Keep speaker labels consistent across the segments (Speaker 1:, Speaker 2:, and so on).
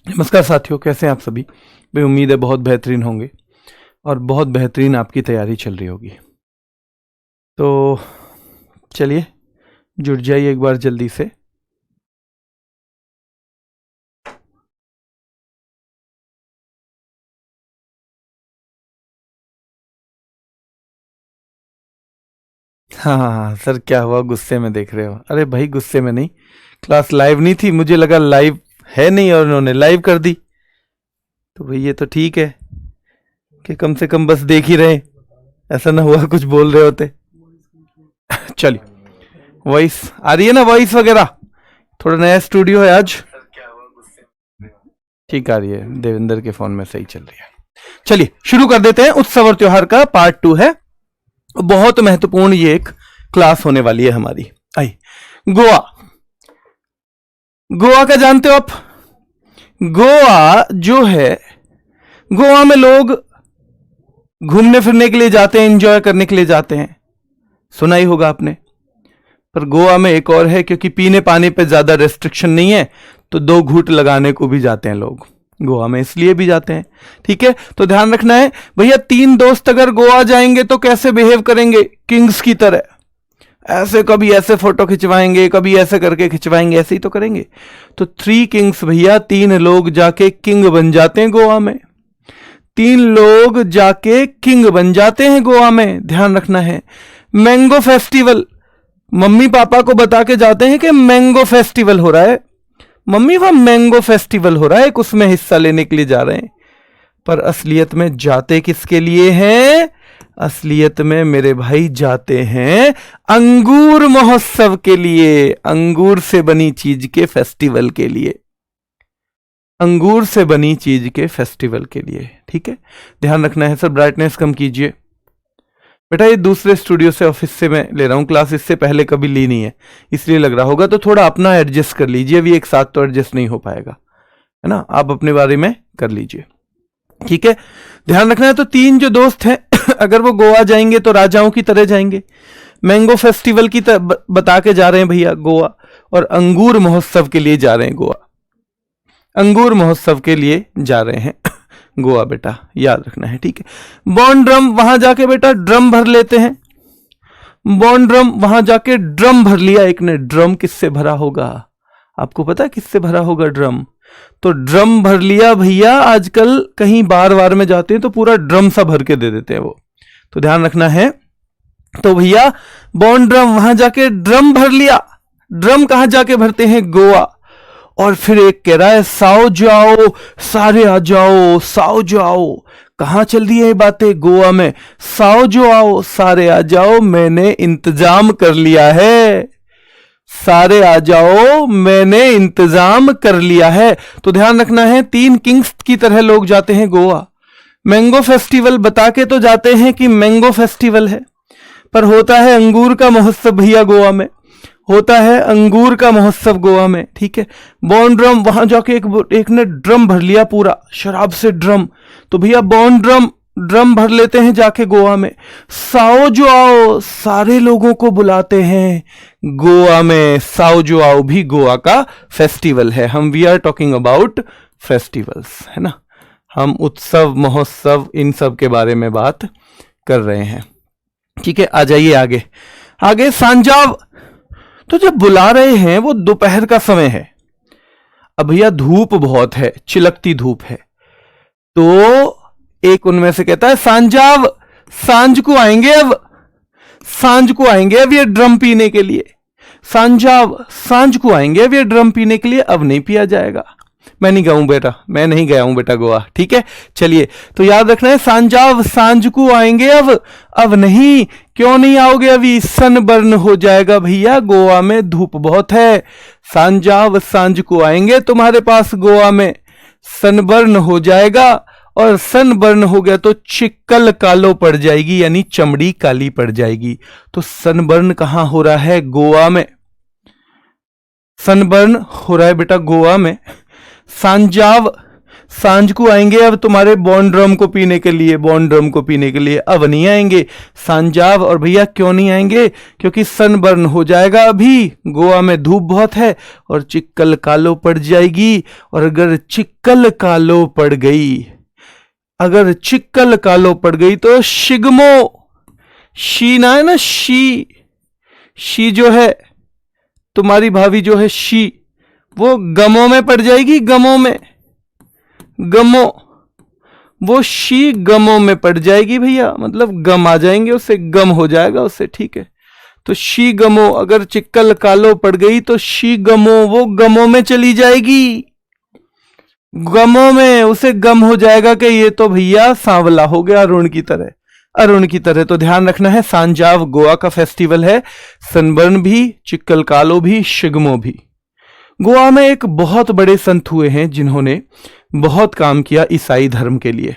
Speaker 1: नमस्कार साथियों, कैसे हैं आप सभी। मैं उम्मीद है बहुत बेहतरीन होंगे और बहुत बेहतरीन आपकी तैयारी चल रही होगी। तो चलिए जुड़ जाइए एक बार जल्दी से। हाँ सर, क्या हुआ, गुस्से में देख रहे हो? अरे भाई गुस्से में नहीं, क्लास लाइव नहीं थी, मुझे लगा लाइव है नहीं और उन्होंने लाइव कर दी। तो भाई ये तो ठीक है कि कम से कम बस देख ही रहे, ऐसा ना हुआ कुछ बोल रहे होते। चलिए, वॉइस आ रही है ना, वॉइस वगैरह? थोड़ा नया स्टूडियो है आज, ठीक आ रही है, देवेंद्र के फोन में सही चल रही है। चलिए शुरू कर देते हैं। उत्सव और त्योहार का पार्ट 2 है, बहुत महत्वपूर्ण ये एक क्लास होने वाली है हमारी। आई, गोवा। गोवा का जानते हो आप? गोवा जो है, गोवा में लोग घूमने फिरने के लिए जाते हैं, एंजॉय करने के लिए जाते हैं, सुना ही होगा आपने। पर गोवा में एक और है, क्योंकि पीने पानी पे ज्यादा रेस्ट्रिक्शन नहीं है, तो 2 घूंट लगाने को भी जाते हैं लोग गोवा में, इसलिए भी जाते हैं। ठीक है, तो ध्यान रखना है भैया, 3 दोस्त अगर गोवा जाएंगे तो कैसे बिहेव करेंगे? किंग्स की तरह, ऐसे कभी ऐसे फोटो खिंचवाएंगे, कभी ऐसे करके खिंचवाएंगे, ऐसे ही तो करेंगे। तो 3 किंग्स भैया, 3 लोग जाके किंग बन जाते हैं गोवा में। 3 लोग जाके किंग बन जाते हैं गोवा में, ध्यान रखना है। मैंगो फेस्टिवल, मम्मी पापा को बता के जाते हैं कि मैंगो फेस्टिवल हो रहा है, मम्मी वह मैंगो फेस्टिवल हो रहा है, उसमें हिस्सा लेने के लिए जा रहे हैं। पर असलियत में जाते किसके लिए हैं? असलियत में मेरे भाई जाते हैं अंगूर महोत्सव के लिए, अंगूर से बनी चीज के फेस्टिवल के लिए, अंगूर से बनी चीज के फेस्टिवल के लिए। ठीक है, ध्यान रखना है। सर ब्राइटनेस कम कीजिए बेटा, ये दूसरे स्टूडियो से, ऑफिस से मैं ले रहा हूं क्लास, इससे पहले कभी ली नहीं है, इसलिए लग रहा होगा। तो थोड़ा अपना एडजस्ट कर लीजिए, अभी एक साथ तो एडजस्ट नहीं हो पाएगा, है ना, आप अपने बारे में कर लीजिए। ठीक है, ध्यान रखना है। तो 3 जो दोस्त हैं अगर वो गोवा जाएंगे तो राजाओं की तरह जाएंगे, मैंगो फेस्टिवल की बता के जा रहे हैं भैया गोवा, और अंगूर महोत्सव के लिए जा रहे हैं गोवा, अंगूर महोत्सव के लिए जा रहे हैं गोवा, बेटा याद रखना है। ठीक है, बॉन्ड ड्रम, वहां जाके बेटा ड्रम भर लेते हैं, बॉन्ड ड्रम, वहां जाके ड्रम भर लिया एक ने। ड्रम किससे भरा होगा? आपको पता है किससे भरा होगा ड्रम? तो ड्रम भर लिया भैया, आजकल कहीं बार बार में जाते हैं तो पूरा ड्रम सा भर के दे देते हैं वो, तो ध्यान रखना है। तो भैया बॉन्ड ड्रम, वहां जाके ड्रम भर लिया। ड्रम कहां जाके भरते हैं? गोवा। और फिर एक कह रहा है साओ जाओ, सारे आ जाओ, साओ जाओ। कहां चल रही है बातें? गोवा में। साओ जो आओ, सारे आ जाओ, मैंने इंतजाम कर लिया है, सारे आ जाओ, मैंने इंतजाम कर लिया है। तो ध्यान रखना है, 3 किंग्स की तरह लोग जाते हैं गोवा। मैंगो फेस्टिवल बता के तो जाते हैं कि मैंगो फेस्टिवल है, पर होता है अंगूर का महोत्सव भैया गोवा में, होता है अंगूर का महोत्सव गोवा में। ठीक है, बॉन्ड ड्रम, वहां जाके एक ने ड्रम भर लिया पूरा शराब से ड्रम, तो भैया बॉन्ड ड्रम भर लेते हैं जाके गोवा में। साओ जो आओ, सारे लोगों को बुलाते हैं गोवा में। साओ जो आओ भी गोवा का फेस्टिवल है। हम we are talking about festivals, है ना, हम उत्सव महोत्सव इन सब के बारे में बात कर रहे हैं। ठीक है, आ जाइए आगे। आगे सांजाव, तो जब बुला रहे हैं वो दोपहर का समय है, अब भैया धूप बहुत है, चिलकती धूप है, तो एक उनमें से कहता है सांजाव, सांझ को आएंगे अब, सांझ को आएंगे अब ये ड्रम पीने के लिए। सांजाव, सांझ को आएंगे अब ये ड्रम पीने के लिए, अब नहीं पिया जाएगा। मैं नहीं गया बेटा, मैं नहीं गया हूं बेटा गोवा। ठीक है, चलिए तो याद रखना है सांजाव सांझ को आएंगे। अब नहीं, क्यों नहीं आओगे? अभी सनबर्न हो जाएगा भैया, गोवा में धूप बहुत है। सांजाव सांझ को आएंगे तुम्हारे पास, गोवा में सनबर्न हो जाएगा, और सनबर्न हो गया तो चिक्कल कालो पड़ जाएगी, यानी चमड़ी काली पड़ जाएगी। तो सनबर्न कहां हो रहा है? गोवा में। सनबर्न हो रहा है बेटा गोवा में। सांजाव सांझ को आएंगे अब तुम्हारे बॉन्ड रम को पीने के लिए, बॉन्ड रम को पीने के लिए। अब नहीं आएंगे सांजाव। और भैया क्यों नहीं आएंगे? क्योंकि सनबर्न हो जाएगा, अभी गोवा में धूप बहुत है और चिक्कल कालो पड़ जाएगी। और अगर चिक्कल कालो पड़ गई, अगर चिक्कल कालो पड़ गई तो शिगमो, शी ना है ना, शी जो है तुम्हारी भाभी जो है शी, वो गमों में पड़ जाएगी, गमों में, गमों, वो शी गमों में पड़ जाएगी भैया, मतलब गम आ जाएंगे उससे, गम हो जाएगा उससे। ठीक है, तो शी गमो, अगर चिक्कल कालो पड़ गई तो शी गमो, वो गमों में चली जाएगी, गमों में उसे गम हो जाएगा कि ये तो भैया सांवला हो गया, अरुण की तरह, अरुण की तरह। तो ध्यान रखना है, सांजाव गोवा का फेस्टिवल है, सनबर्न भी, चिक्कल कालो भी, शिगमो भी। गोवा में एक बहुत बड़े संत हुए हैं जिन्होंने बहुत काम किया ईसाई धर्म के लिए।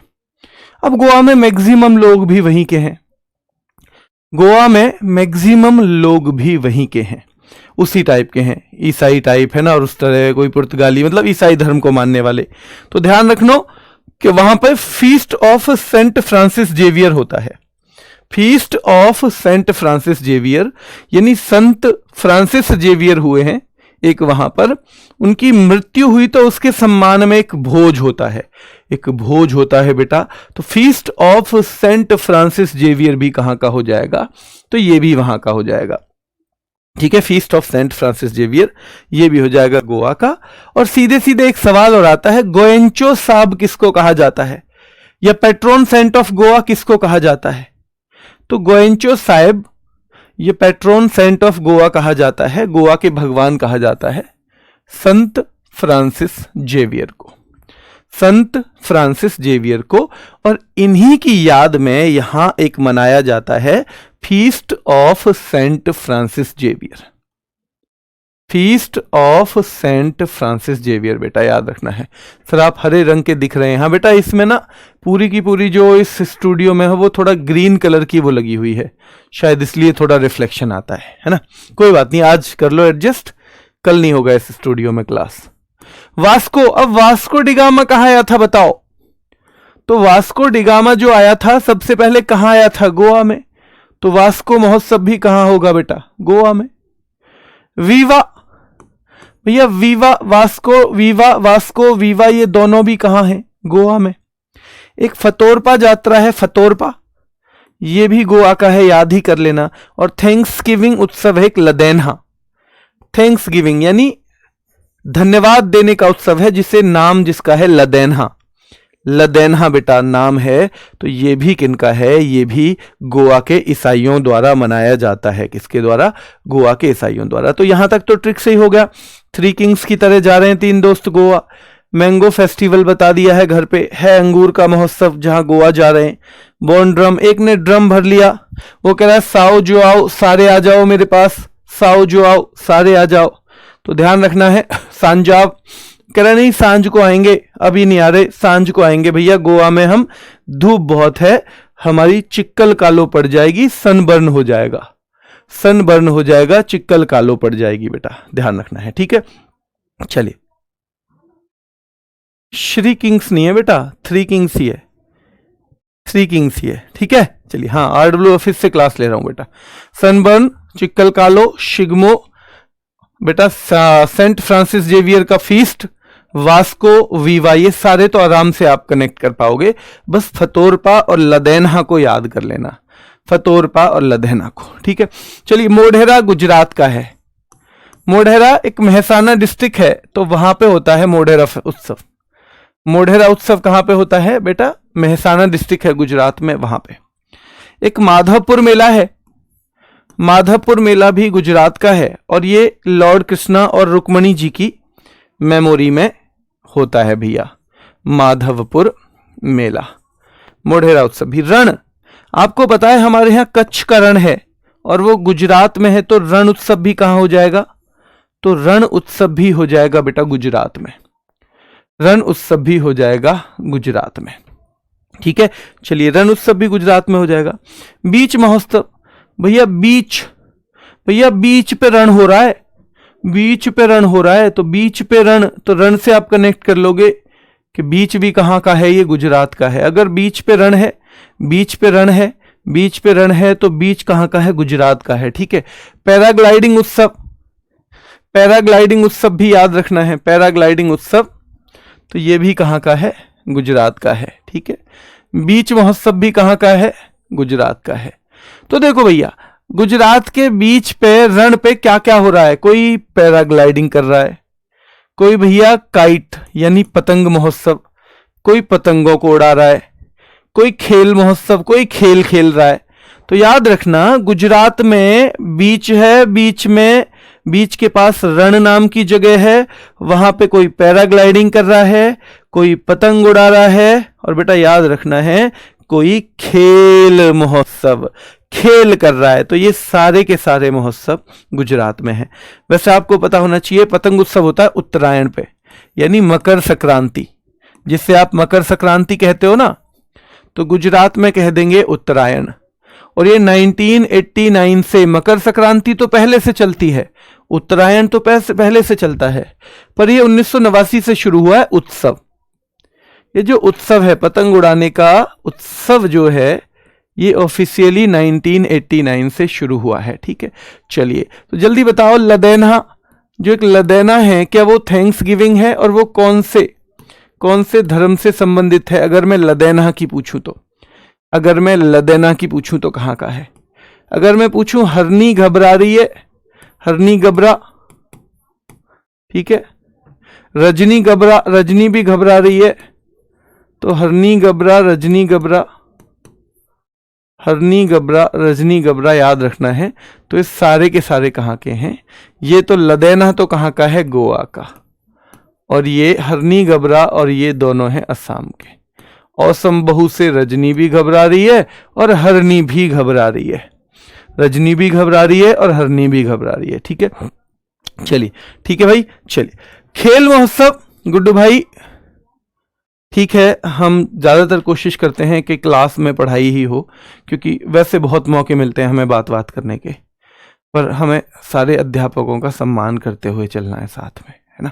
Speaker 1: अब गोवा में मैक्सिमम लोग भी वहीं के हैं, गोवा में मैक्सिमम लोग भी वहीं के हैं, उसी टाइप के हैं, ईसाई टाइप है ना, और उस तरह कोई पुर्तगाली, मतलब ईसाई धर्म को मानने वाले। तो ध्यान रखना कि वहां पर feast of Saint Francis Xavier होता है। Feast of Saint Francis Xavier, यानी संत फ्रांसिस जेवियर हुए हैं एक वहां पर, उनकी मृत्यु हुई तो उसके सम्मान में एक भोज होता है, एक भोज होता है बेटा। तो feast of Saint Francis Xavier भी कहां का हो जाएगा? तो ये भी वहां का हो जाएगा। ठीक है, feast of Saint Francis Xavier ये भी हो जाएगा गोवा का। और सीधे सीधे एक सवाल और आता है, गोएंचो साहब किसको कहा जाता है, या पेट्रोन सेंट ऑफ गोवा किसको कहा जाता है? तो गोएंचो साहब, ये पेट्रोन सेंट ऑफ गोवा कहा जाता है, गोवा के भगवान कहा जाता है संत फ्रांसिस जेवियर को, संत फ्रांसिस जेवियर को। और इन्हीं की याद में यहां एक मनाया जाता है feast of Saint Francis Xavier, feast of Saint Francis Xavier. बेटा याद रखना है। सर आप हरे रंग के दिख रहे हैं, हाँ बेटा इसमें ना पूरी की पूरी जो इस स्टूडियो में है वो थोड़ा ग्रीन कलर की वो लगी हुई है, शायद इसलिए थोड़ा रिफ्लेक्शन आता है ना। कोई बात नहीं, आज कर लो एडजस्ट, कल नहीं होगा इस स्टूडियो में क्लास। वास्को, अब वास्को डिगामा कहाँ आया था बताओ? तो वास्को डिगामा जो आया था सबसे पहले कहाँ आया था? गोवा में। तो वास्को महोत्सव भी कहाँ होगा बेटा? गोवा में। वीवा भैया, Viva Vasco, Viva Vasco, Viva ये दोनों भी कहाँ हैं? गोवा में। एक फतोरपा यात्रा है, फतोरपा, ये भी गोवा का है, याद ही कर लेना। और थैंक्स गिविंग उत्सव है एक लदेन्हा, थैंक्स गिविंग यानी धन्यवाद देने का उत्सव है, जिसे नाम जिसका है लदेन्हा, लदेन्हा बेटा नाम है। तो ये भी किनका है? ये भी गोवा के ईसाइयों द्वारा मनाया जाता है। किसके द्वारा? गोवा के ईसाइयों द्वारा। तो यहां तक तो ट्रिक सही हो गया। थ्री किंग्स की तरह जा रहे हैं तीन दोस्त गोवा। मैंगो फेस्टिवल बता दिया है, घर पे है अंगूर का महोत्सव जहां गोवा जा रहे हैं। बॉन ड्रम, एक ने ड्रम भर लिया, वो कह रहा है साओ जो आओ सारे आ जाओ मेरे पास, साओ जो आओ सारे आ जाओ। तो ध्यान रखना है। सांजाव कह रहे नहीं सांझ को आएंगे, अभी नहीं आ रहे, सांझ को आएंगे भैया, गोवा में हम, धूप बहुत है, हमारी चिक्कल कालो पड़ जाएगी, सनबर्न हो जाएगा, सनबर्न हो जाएगा, चिक्कल कालो पड़ जाएगी बेटा, ध्यान रखना है। ठीक है, चलिए। श्री किंग्स नहीं है बेटा, थ्री किंग्स ही है, थ्री किंग्स ही है। ठीक है, चलिए। हाँ, RW ऑफिस से क्लास ले रहा हूं बेटा। सनबर्न, चिक्कल कालो, शिगमो बेटा, सेंट फ्रांसिस जेवियर का फीस्ट, वास्को, वीवा, ये सारे तो आराम से आप कनेक्ट कर पाओगे। बस फतोरपा और लदेन्हा को याद कर लेना, फतोरपा और लदेन्हा को। ठीक है, चलिए। मोढेरा गुजरात का है, मोढेरा एक मेहसाना डिस्ट्रिक्ट है, तो वहां पे होता है मोढेरा उत्सव। मोढेरा उत्सव कहां पे होता है बेटा? मेहसाना डिस्ट्रिक्ट है गुजरात में, वहां पे। एक माधवपुर मेला है, माधवपुर मेला भी गुजरात का है, और ये लॉर्ड कृष्णा और रुक्मणी जी की मेमोरी में होता है भैया माधवपुर मेला, मोढेरा उत्सव भी। रण, आपको पता है हमारे यहाँ कच्छ का रण है और वो गुजरात में है, तो रण उत्सव भी कहां हो जाएगा? तो रण उत्सव भी हो जाएगा बेटा गुजरात में, रण उत्सव भी हो जाएगा गुजरात में। ठीक है, चलिए रण उत्सव भी गुजरात में हो जाएगा। बीच महोत्सव, भैया बीच पे रण हो रहा है, बीच पे रण हो रहा है, तो बीच पे रण, तो रण से आप कनेक्ट कर लोगे कि बीच भी कहां का है? ये गुजरात का है। अगर बीच पे रण है, बीच पे रण है, बीच पे रण है, तो बीच कहां का है? गुजरात का है। ठीक है, पैराग्लाइडिंग उत्सव, पैराग्लाइडिंग उत्सव भी याद रखना है, पैराग्लाइडिंग उत्सव, तो ये भी कहां का है? गुजरात का है। ठीक है, बीच महोत्सव भी कहां का है? गुजरात का है। तो देखो भैया गुजरात के बीच पे रण पे क्या क्या हो रहा है? कोई पैराग्लाइडिंग कर रहा है, कोई भैया काइट यानी पतंग महोत्सव, कोई पतंगों को उड़ा रहा है, कोई खेल महोत्सव, कोई खेल खेल रहा है। तो याद रखना गुजरात में बीच है, बीच में, बीच के पास रण नाम की जगह है, वहां पे कोई पैराग्लाइडिंग कर रहा है, कोई पतंग उड़ा रहा है, और बेटा याद रखना है कोई खेल महोत्सव खेल कर रहा है। तो ये सारे के सारे महोत्सव गुजरात में है। वैसे आपको पता होना चाहिए पतंग उत्सव होता है उत्तरायण पे, यानी मकर संक्रांति, जिससे आप मकर संक्रांति कहते हो ना, तो गुजरात में कह देंगे उत्तरायण। और ये 1989 से, मकर संक्रांति तो पहले से चलती है, उत्तरायण तो पहले से चलता है, पर ये 1989 से शुरू हुआ है उत्सव। ये जो उत्सव है पतंग उड़ाने का उत्सव जो है, ये ऑफिशियली 1989 से शुरू हुआ है। ठीक है, चलिए तो जल्दी बताओ, लदैना, जो एक लदैना है, क्या वो थैंक्स गिविंग है? और वो कौन से धर्म से संबंधित है? अगर मैं लदैना की पूछूं तो, अगर मैं लदैना की पूछूं तो कहां का है? अगर मैं पूछूं हरनी घबरा रही है, हरनी घबरा, ठीक है, रजनी भी घबरा रही है, तो हरनी घबरा, रजनी घबरा, हरनी घबरा, रजनी घबरा याद रखना है। तो ये सारे के सारे कहाँ के हैं? ये तो लदैना तो कहाँ का है? गोवा का। और ये हरनी घबरा और ये दोनों हैं असम के। औसम बहू से रजनी भी घबरा रही है और हरनी भी घबरा रही है, रजनी भी घबरा रही है और हरनी भी घबरा रही है। ठीक है, चलिए ठीक है भाई, चलिए खेल महोत्सव गुड्डू भाई, ठीक है, हम ज़्यादातर कोशिश करते हैं कि क्लास में पढ़ाई ही हो, क्योंकि वैसे बहुत मौके मिलते हैं हमें बात करने के, पर हमें सारे अध्यापकों का सम्मान करते हुए चलना है साथ में, है ना।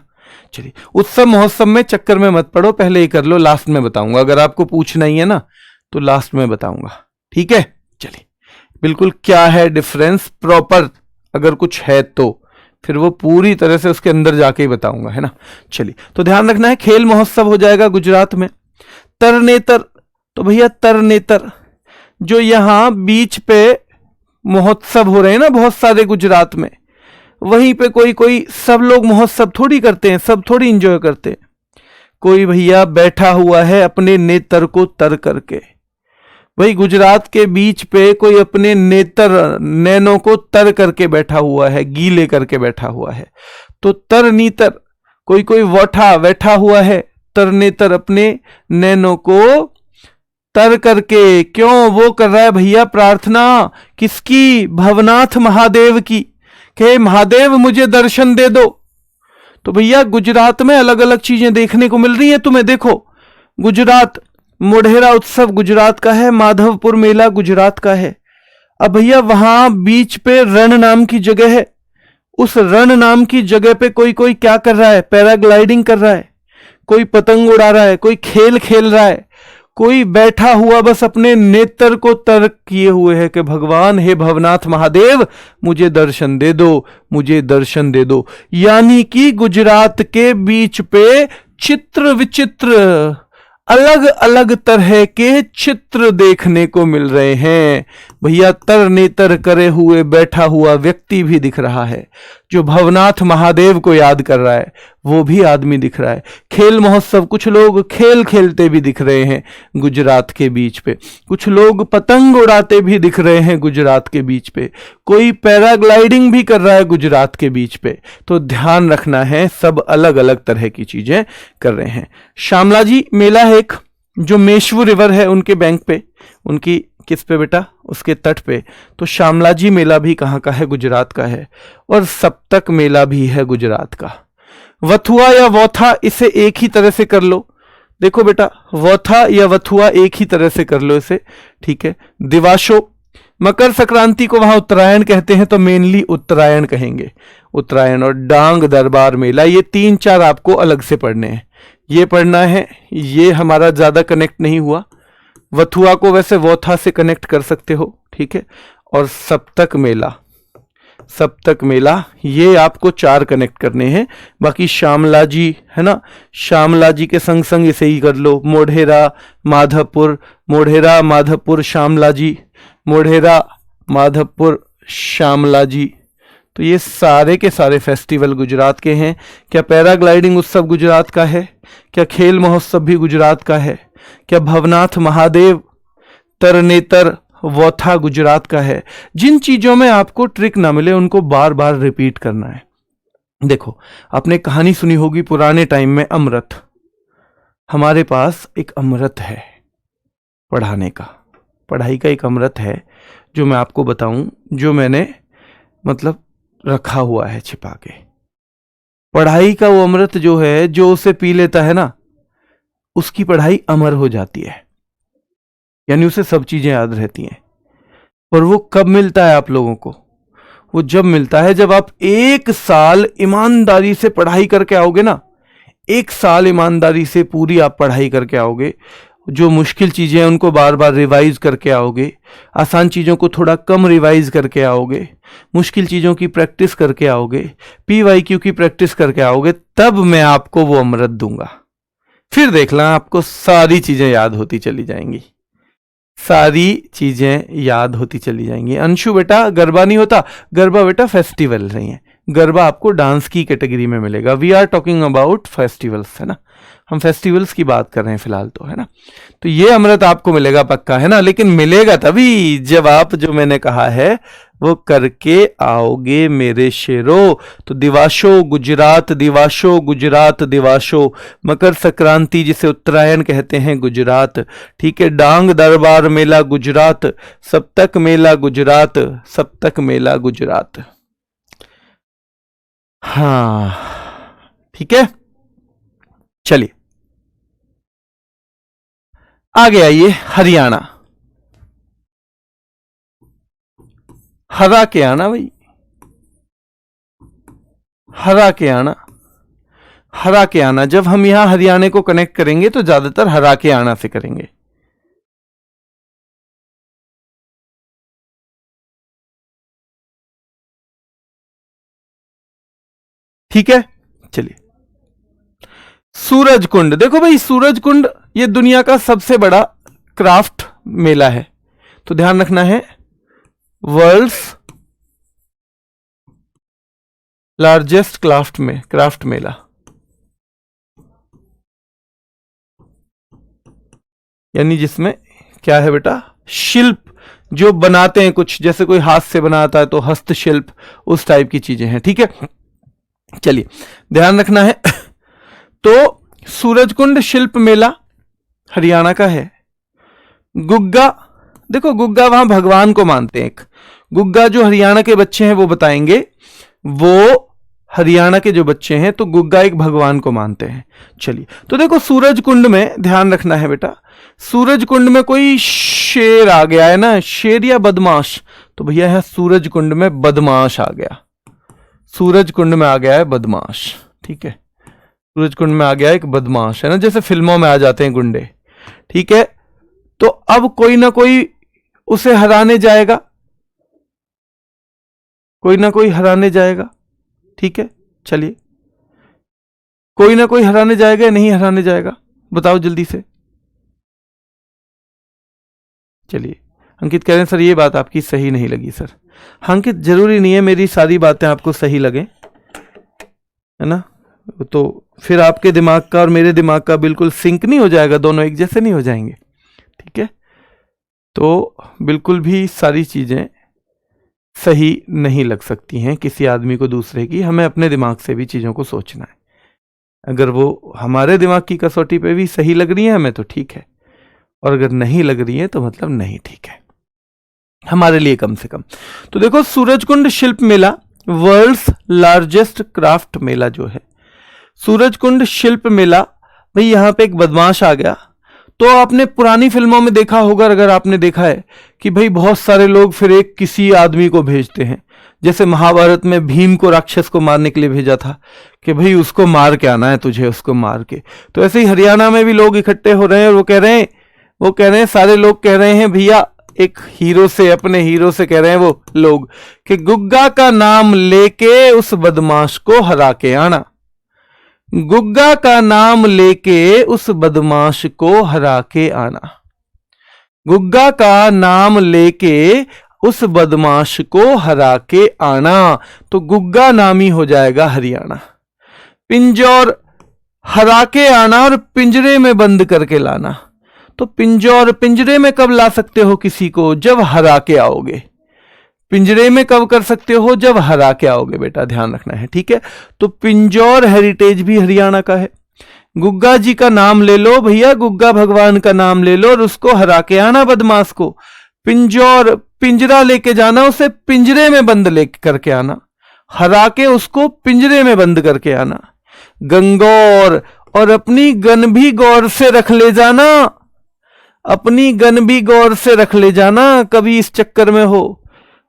Speaker 1: चलिए उत्सव महोत्सव में चक्कर में मत पड़ो, पहले ही कर लो, लास्ट में बताऊंगा। अगर आपको पूछना ही है ना तो लास्ट में बताऊंगा, ठीक है। चलिए बिल्कुल क्या है डिफरेंस प्रॉपर, अगर कुछ है तो फिर वो पूरी तरह से उसके अंदर जाके ही बताऊंगा, है ना। चलिए तो ध्यान रखना है, खेल महोत्सव हो जाएगा गुजरात में। तरनेतर, तो भैया तरनेतर जो यहां बीच पे महोत्सव हो रहे हैं ना बहुत सारे गुजरात में, वहीं पे कोई सब लोग महोत्सव थोड़ी करते हैं, सब थोड़ी एंजॉय करते हैं। कोई भैया बैठा हुआ है अपने नेत्र को तर करके, वही गुजरात के बीच पे कोई अपने नैनों को तर करके बैठा हुआ है, गीले करके बैठा हुआ है। तो तर नीतर, कोई वोठा बैठा हुआ है, तरनेतर अपने नैनों को तर करके, क्यों वो कर रहा है भैया प्रार्थना किसकी? भवनाथ महादेव की, कि महादेव मुझे दर्शन दे दो। तो भैया गुजरात में अलग अलग चीजें देखने को मिल रही हैं तुम्हें। देखो गुजरात, मोढेरा उत्सव गुजरात का है, माधवपुर मेला गुजरात का है। अब भैया वहां बीच पे रण नाम की जगह है, उस रण नाम की जगह पे कोई क्या कर रहा है? पैराग्लाइडिंग कर रहा है, कोई पतंग उड़ा रहा है, कोई खेल खेल रहा है, कोई बैठा हुआ बस अपने नेत्र को तर्क किए हुए है कि भगवान हे भवनाथ महादेव मुझे दर्शन दे दो, मुझे दर्शन दे दो। यानी कि गुजरात के बीच पे चित्र विचित्र अलग अलग तरह के चित्र देखने को मिल रहे हैं। भैया तर नेतर करे हुए बैठा हुआ व्यक्ति भी दिख रहा है, जो भवनाथ महादेव को याद कर रहा है वो भी आदमी दिख रहा है। खेल महोत्सव, कुछ लोग खेल खेलते भी दिख रहे हैं गुजरात के बीच पे, कुछ लोग पतंग उड़ाते भी दिख रहे हैं गुजरात के बीच पे, कोई पैराग्लाइडिंग भी कर रहा है गुजरात के बीच पे। तो ध्यान रखना है, सब अलग अलग तरह की चीजें कर रहे हैं। शामलाजी मेला है एक, जो मेश्वू रिवर है उनके बैंक पे, उनकी किस पे बेटा, उसके तट पे। तो शामलाजी मेला भी कहाँ का है, गुजरात का है। और सप्तक मेला भी है गुजरात का। वथुआ या वौथा, इसे एक ही तरह से कर लो। देखो बेटा, वौथा या वथुआ एक ही तरह से कर लो इसे, ठीक है। दिवाशो, मकर संक्रांति को वहां उत्तरायण कहते हैं तो मेनली उत्तरायण कहेंगे, उत्तरायण। और डांग दरबार मेला, ये 3-4 आपको अलग से पढ़ने हैं, ये पढ़ना है। ये हमारा ज्यादा कनेक्ट नहीं हुआ। वथुआ को वैसे वौथा से कनेक्ट कर सकते हो, ठीक है। और सप्तक मेला, सप्तक मेला, ये आपको 4 कनेक्ट करने हैं। बाकी शामलाजी है ना, शामलाजी के संग संग इसे ही कर लो। मोढेरा माधवपुर, मोढेरा माधवपुर शामलाजी, मोढेरा माधवपुर शामलाजी। तो ये सारे के सारे फेस्टिवल गुजरात के हैं। क्या पैराग्लाइडिंग उत्सव गुजरात का है? क्या खेल महोत्सव भी गुजरात का है? क्या भवनाथ महादेव तरनेतर वौथा गुजरात का है? जिन चीजों में आपको ट्रिक ना मिले उनको बार बार रिपीट करना है। देखो, आपने कहानी सुनी होगी पुराने टाइम में, अमृत। हमारे पास एक अमृत है पढ़ाने का, पढ़ाई का एक अमृत है जो मैं आपको बताऊं, जो मैंने मतलब रखा हुआ है छिपा के। पढ़ाई का वो अमृत जो है, जो उसे पी लेता है ना, उसकी पढ़ाई अमर हो जाती है, यानी उसे सब चीजें याद रहती हैं। और वो कब मिलता है आप लोगों को? वो जब मिलता है जब आप 1 साल ईमानदारी से पढ़ाई करके आओगे ना, 1 साल ईमानदारी से पूरी आप पढ़ाई करके आओगे। जो मुश्किल चीजें हैं उनको बार बार रिवाइज करके आओगे, आसान चीजों को थोड़ा कम रिवाइज करके आओगे, मुश्किल चीजों की प्रैक्टिस करके आओगे, PYQ की प्रैक्टिस करके आओगे, तब मैं आपको वो अमृत दूंगा। फिर देखना, आपको सारी चीजें याद होती चली जाएंगी, सारी चीजें याद होती चली जाएंगी। अंशु बेटा, गरबा नहीं होता, गरबा बेटा फेस्टिवल नहीं है, गरबा आपको डांस की कैटेगरी में मिलेगा। We are talking about festivals, है ना, हम फेस्टिवल्स की बात कर रहे हैं फिलहाल तो, है ना। तो ये अमृत आपको मिलेगा पक्का, है ना, लेकिन मिलेगा तभी जब आप जो मैंने कहा है वो करके आओगे मेरे शेरों। तो दिवाशो गुजरात, दिवाशो गुजरात, दिवाशो मकर संक्रांति जिसे उत्तरायण कहते हैं गुजरात, ठीक है। डांग दरबार मेला गुजरात, सप्तक मेला गुजरात, सप्तक मेला गुजरात। हाँ ठीक है, चलिए आगे आइए। हरियाणा, हरा के आना भाई, हरा के आना, हरा के आना। जब हम यहां हरियाणा को कनेक्ट करेंगे तो ज्यादातर हरा के आना से करेंगे। ठीक है, चलिए। सूरज कुंड, देखो भाई, सूरज कुंड ये दुनिया का सबसे बड़ा क्राफ्ट मेला है, तो ध्यान रखना है, वर्ल्ड्स लार्जेस्ट क्राफ्ट मेला, यानी जिसमें क्या है बेटा, शिल्प जो बनाते हैं कुछ, जैसे कोई हाथ से बनाता है तो हस्तशिल्प, उस टाइप की चीजें हैं, ठीक है। चलिए ध्यान रखना है। तो सूरजकुंड शिल्प मेला हरियाणा का है। गुग्गा, देखो गुग्गा वहां भगवान को मानते हैं। एक गुग्गा जो हरियाणा के बच्चे हैं वो बताएंगे, वो हरियाणा के जो बच्चे हैं तो गुग्गा एक भगवान को मानते हैं। चलिए, तो देखो सूरज कुंड में ध्यान रखना है बेटा, सूरज कुंड में कोई शेर आ गया है ना, शेर या बदमाश, तो भैया यहां सूरज कुंड में बदमाश आ गया, सूरज कुंड में आ गया है बदमाश, ठीक है। सूरज कुंड में आ गया एक बदमाश, है ना, जैसे फिल्मों में आ जाते हैं गुंडे, ठीक है। तो अब कोई ना कोई उसे हराने जाएगा, कोई ना कोई हराने जाएगा, ठीक है। चलिए, कोई ना कोई हराने जाएगा या नहीं हराने जाएगा, बताओ जल्दी से। चलिए, अंकित कह रहे हैं सर ये बात आपकी सही नहीं लगी सर। अंकित जरूरी नहीं है मेरी सारी बातें आपको सही लगे, है ना, तो फिर आपके दिमाग का और मेरे दिमाग का बिल्कुल सिंक नहीं हो जाएगा, दोनों एक जैसे नहीं हो जाएंगे, ठीक है। तो बिल्कुल भी सारी चीजें सही नहीं लग सकती हैं किसी आदमी को दूसरे की, हमें अपने दिमाग से भी चीजों को सोचना है। अगर वो हमारे दिमाग की कसौटी पे भी सही लग रही है हमें तो ठीक है, और अगर नहीं लग रही है तो मतलब नहीं ठीक है हमारे लिए कम से कम। तो देखो सूरजकुंड शिल्प मेला वर्ल्ड्स लार्जेस्ट क्राफ्ट मेला जो है सूरजकुंड शिल्प मेला, भाई यहां पे एक बदमाश आ गया। तो आपने पुरानी फिल्मों में देखा होगा, अगर आपने देखा है कि भाई बहुत सारे लोग फिर एक किसी आदमी को भेजते हैं, जैसे महाभारत में भीम को राक्षस को मारने के लिए भेजा था कि भाई उसको मार के आना है तुझे, उसको मार के। तो ऐसे ही हरियाणा में भी लोग इकट्ठे हो रहे हैं और वो कह रहे हैं सारे लोग कह रहे हैं भैया एक हीरो से, अपने हीरो से कह रहे हैं वो लोग कि गुग्गा का नाम लेके उस बदमाश को हरा के आना, गुग्गा का नाम लेके उस बदमाश को हरा के आना, गुग्गा का नाम लेके उस बदमाश को हरा के आना। तो गुग्गा नामी हो जाएगा हरियाणा। पिंजौर हरा के आना और पिंजरे में बंद करके लाना। तो पिंजौर पिंजरे में कब ला सकते हो किसी को, जब हरा के आओगे। पिंजरे में कब कर सकते हो, जब हरा के आओगे, बेटा ध्यान रखना है, ठीक है। तो पिंजौर हेरिटेज भी हरियाणा का है। गुग्गा जी का नाम ले लो भैया, गुग्गा भगवान का नाम ले लो और उसको हरा के आना बदमाश को। पिंजौर पिंजरा लेके जाना, उसे पिंजरे में बंद लेके करके आना, हरा के उसको पिंजरे में बंद करके आना। गंगौर, और अपनी गन भी गौर से रख ले जाना, अपनी गन भी गौर से रख ले जाना, कभी इस चक्कर में हो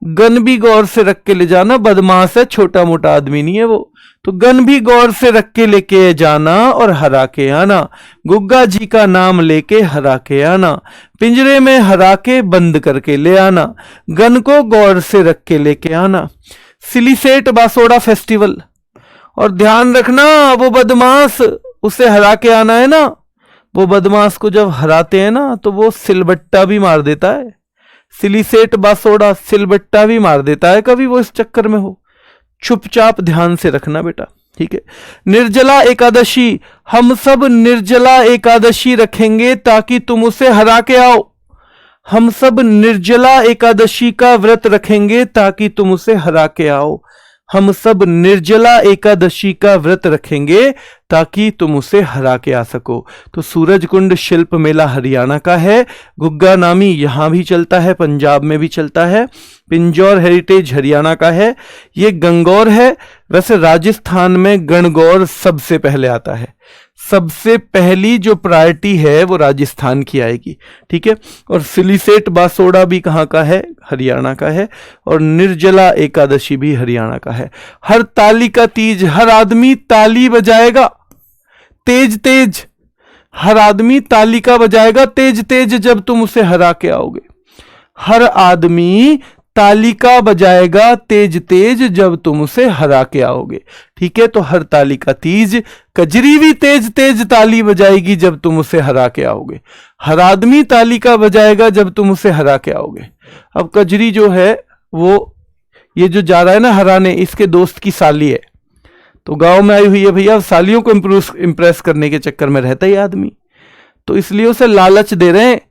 Speaker 1: गन भी गौर से रख के ले जाना। बदमाश है, छोटा मोटा आदमी नहीं है वो, तो गन भी गौर से रख के लेके जाना और हरा के आना। गुग्गा जी का नाम लेके हरा के आना, पिंजरे में हरा के बंद करके ले आना, गन को गौर से रख के लेके आना। सिलीसेट बासोड़ा फेस्टिवल, और ध्यान रखना वो बदमाश, उसे हरा के आना है ना, वो बदमाश को जब हराते हैं ना तो वो सिलबट्टा भी मार देता है। सिलीसेट बासोड़ा सिलबट्टा भी मार देता है, कभी वो इस चक्कर में हो। चुपचाप ध्यान से रखना बेटा, ठीक है। निर्जला एकादशी, हम सब निर्जला एकादशी रखेंगे ताकि तुम उसे हरा के आओ। हम सब निर्जला एकादशी का व्रत रखेंगे ताकि तुम उसे हरा के आओ। हम सब निर्जला एकादशी का व्रत रखेंगे ताकि तुम उसे हरा के आ सको। तो सूरजकुंड शिल्प मेला हरियाणा का है। गुग्गा नामी यहां भी चलता है, पंजाब में भी चलता है। पिंजौर हेरिटेज हरियाणा का है। ये गंगौर है, वैसे राजस्थान में गणगौर सबसे पहले आता है। सबसे पहली जो प्रायोरिटी है वो राजस्थान की आएगी, ठीक है। और सिलीसेट बासोड़ा भी कहाँ का है, हरियाणा का है। और निर्जला एकादशी भी हरियाणा का है। हर ताली का तीज, हर आदमी ताली बजाएगा तेज तेज, हर आदमी ताली का बजाएगा तेज तेज जब तुम उसे हरा के आओगे। हर आदमी तालिका बजाएगा तेज तेज जब तुम उसे हरा के आओगे, ठीक है। तो हर ताली का तीज, कजरी भी तेज तेज ताली बजाएगी जब तुम उसे हरा के आओगे। हर आदमी तालिका बजाएगा जब तुम उसे हरा के आओगे। अब कजरी जो है वो, ये जो जा रहा है ना हराने, इसके दोस्त की साली है, तो गांव में आई हुई है भैया। सालियों को इंप्रेस करने के चक्कर में रहता ही आदमी, तो इसलिए उसे लालच दे रहे हैं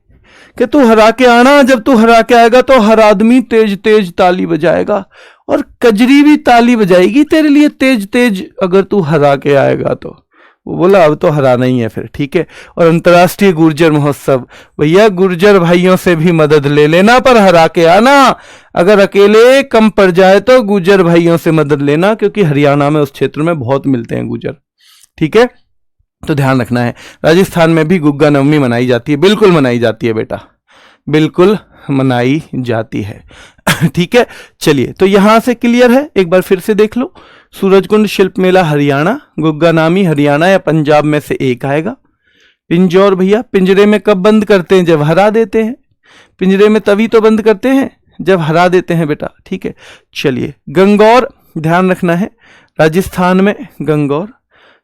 Speaker 1: कि तू हरा के आना, जब तू हरा के आएगा तो हर आदमी तेज तेज ताली बजाएगा और कजरी भी ताली बजाएगी तेरे लिए तेज तेज, अगर तू हरा के आएगा तो। वो बोला अब तो हराना ही है फिर, ठीक है। और अंतर्राष्ट्रीय गुर्जर महोत्सव, भैया गुर्जर भाइयों से भी मदद ले लेना पर हरा के आना। अगर अकेले कम पड़ जाए तो गुर्जर भाइयों से मदद लेना, क्योंकि हरियाणा में उस क्षेत्र में बहुत मिलते हैं गुर्जर, ठीक है। तो ध्यान रखना है। राजस्थान में भी गुग्गा नवमी मनाई जाती है, बिल्कुल मनाई जाती है बेटा, बिल्कुल मनाई जाती है, ठीक है। चलिए, तो यहां से क्लियर है, एक बार फिर से देख लो। सूरजकुंड शिल्प मेला हरियाणा, गुग्गा नामी हरियाणा या पंजाब में से एक आएगा। पिंजौर भैया पिंजरे में कब बंद करते हैं, जब हरा देते हैं। पिंजरे में तभी तो बंद करते हैं जब हरा देते हैं बेटा, ठीक है। चलिए, गंगौर ध्यान रखना है, राजस्थान में गंगौर।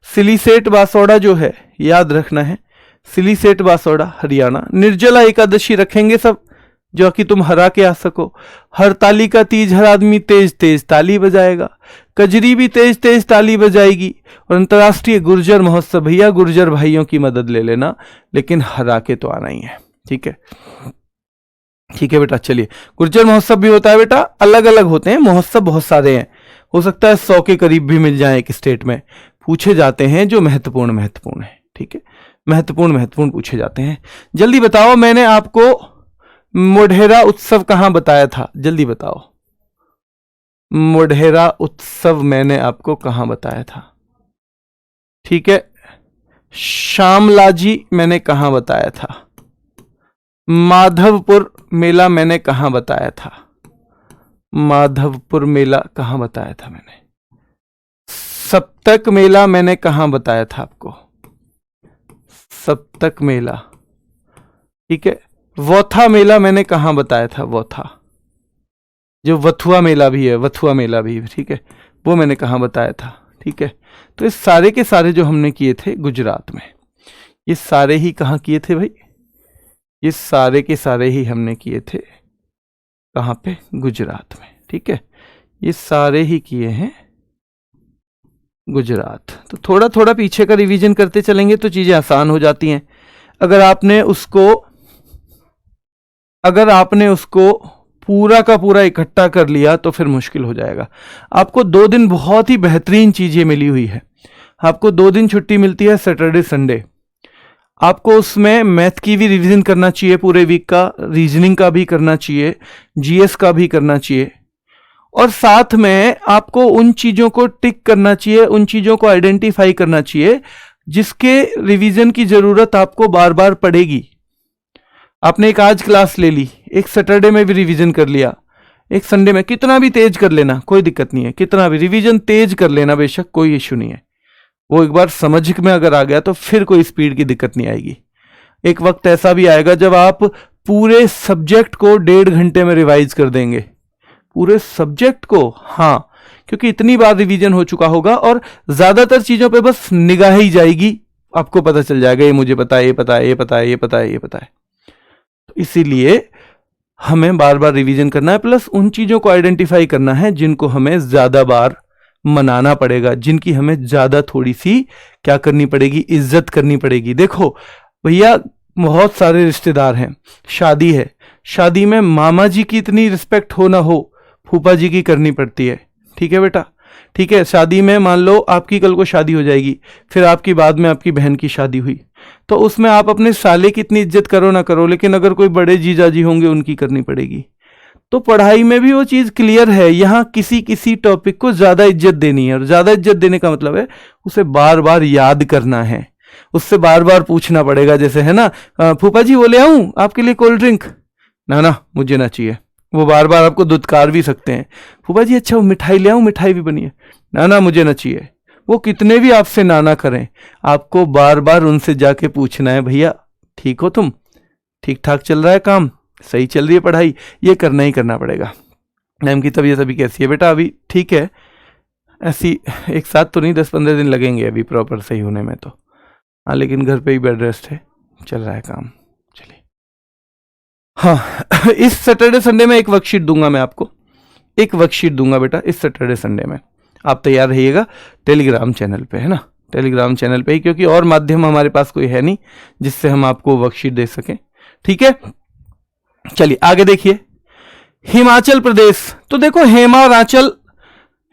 Speaker 1: सिलीसेट बासोड़ा जो है याद रखना है, सिलीसेट बासोड़ा हरियाणा। निर्जला एकादशी रखेंगे सब जो कि तुम हरा के आ सको। हर ताली का तीज, हर आदमी तेज तेज ताली बजाएगा। कजरी भी तेज तेज ताली बजाएगी। और अंतर्राष्ट्रीय गुर्जर महोत्सव, भैया गुर्जर भाइयों की मदद ले लेना, लेकिन हरा के तो आना ही है। ठीक है, ठीक है बेटा। चलिए, गुर्जर महोत्सव भी होता है बेटा, अलग अलग होते हैं महोत्सव, बहुत सारे हैं, हो सकता है 100 के करीब भी मिल जाए एक स्टेट में। पूछे जाते हैं जो महत्वपूर्ण है। ठीक है, महत्वपूर्ण पूछे जाते हैं। जल्दी बताओ, मैंने आपको मोढेरा उत्सव कहां बताया था? जल्दी बताओ, मोढेरा उत्सव मैंने आपको कहां बताया था? ठीक है, शामलाजी मैंने कहां बताया था? माधवपुर मेला मैंने कहां बताया था? माधवपुर मेला कहां बताया था मैंने? सप्तक मेला मैंने कहां बताया था आपको? सप्तक मेला। ठीक है, वोथा मेला मैंने कहां बताया था? वोथा, जो वथुआ मेला भी है, वथुआ मेला भी, ठीक है, वो मैंने कहां बताया था? ठीक है, तो इस सारे के सारे जो हमने किए थे गुजरात में, ये सारे ही कहां किए थे भाई? ये सारे के सारे ही हमने किए थे कहां पे? गुजरात में। ठीक है, ये सारे ही किए हैं गुजरात। तो थोड़ा थोड़ा पीछे का रिवीजन करते चलेंगे तो चीजें आसान हो जाती हैं। अगर आपने उसको पूरा का पूरा इकट्ठा कर लिया तो फिर मुश्किल हो जाएगा। आपको 2 दिन बहुत ही बेहतरीन चीजें मिली हुई है। आपको 2 दिन छुट्टी मिलती है, सैटरडे संडे। आपको उसमें मैथ की भी रिवीजन करना चाहिए पूरे वीक का, रीजनिंग का भी करना चाहिए, जीएस का भी करना चाहिए, और साथ में आपको उन चीजों को टिक करना चाहिए, उन चीजों को आइडेंटिफाई करना चाहिए जिसके रिवीजन की जरूरत आपको बार बार पड़ेगी। आपने एक आज क्लास ले ली, एक सैटरडे में भी रिवीजन कर लिया, एक संडे में, कितना भी तेज कर लेना, कोई दिक्कत नहीं है, कितना भी रिवीजन तेज कर लेना, बेशक कोई इश्यू नहीं है। वो एक बार समझ में अगर आ गया तो फिर कोई स्पीड की दिक्कत नहीं आएगी। एक वक्त ऐसा भी आएगा जब आप पूरे सब्जेक्ट को 1.5 घंटे में रिवाइज कर देंगे, पूरे सब्जेक्ट को। हाँ, क्योंकि इतनी बार रिवीजन हो चुका होगा और ज्यादातर चीजों पे बस निगाह ही जाएगी, आपको पता चल जाएगा ये मुझे पता है, ये पता है, ये पता है, ये पता है, ये पता है। तो इसीलिए हमें बार बार रिवीजन करना है, प्लस उन चीजों को आइडेंटिफाई करना है जिनको हमें ज्यादा बार मनाना पड़ेगा, जिनकी हमें ज्यादा थोड़ी सी क्या करनी पड़ेगी, इज्जत करनी पड़ेगी। देखो भैया, बहुत सारे रिश्तेदार हैं, शादी है, शादी में मामा जी की इतनी रिस्पेक्ट हो ना हो, फूफा जी की करनी पड़ती है। ठीक है बेटा, ठीक है। शादी में मान लो आपकी कल को शादी हो जाएगी, फिर आपकी बाद में आपकी बहन की शादी हुई, तो उसमें आप अपने साले की इतनी इज्जत करो ना करो, लेकिन अगर कोई बड़े जीजाजी होंगे उनकी करनी पड़ेगी। तो पढ़ाई में भी वो चीज क्लियर है, यहाँ किसी किसी टॉपिक को ज्यादा इज्जत देनी है, और ज्यादा इज्जत देने का मतलब है उसे बार बार याद करना है, उससे बार बार पूछना पड़ेगा। जैसे है ना, फूफा जी वो ले आऊं आपके लिए कोल्ड ड्रिंक? ना ना, मुझे ना चाहिए। वो बार बार आपको दुत्कार भी सकते हैं, फूफा जी अच्छा वो मिठाई ले आऊं, मिठाई भी बनी है? ना ना, मुझे ना चाहिए। वो कितने भी आपसे नाना करें, आपको बार बार उनसे जाके पूछना है, भैया ठीक हो तुम, ठीक ठाक चल रहा है काम, सही चल रही है पढ़ाई? ये करना ही करना पड़ेगा। मैम की तबीयत अभी कैसी है बेटा? अभी ठीक है, ऐसी एक साथ तो नहीं, 10-15 दिन लगेंगे अभी प्रॉपर सही होने में तो। हाँ, लेकिन घर पे ही बेड रेस्ट है, चल रहा है काम। चलिए, हाँ इस सैटरडे संडे में एक वर्कशीट दूंगा मैं आपको, एक वर्कशीट दूंगा बेटा इस सैटरडे संडे में। आप तैयार रहिएगा टेलीग्राम चैनल पे, है ना, टेलीग्राम चैनल पे ही, क्योंकि और माध्यम हमारे पास कोई है नहीं जिससे हम आपको वर्कशीट दे सकें। ठीक है, चलिए आगे देखिए। हिमाचल प्रदेश, तो देखो हेमा और आंचल,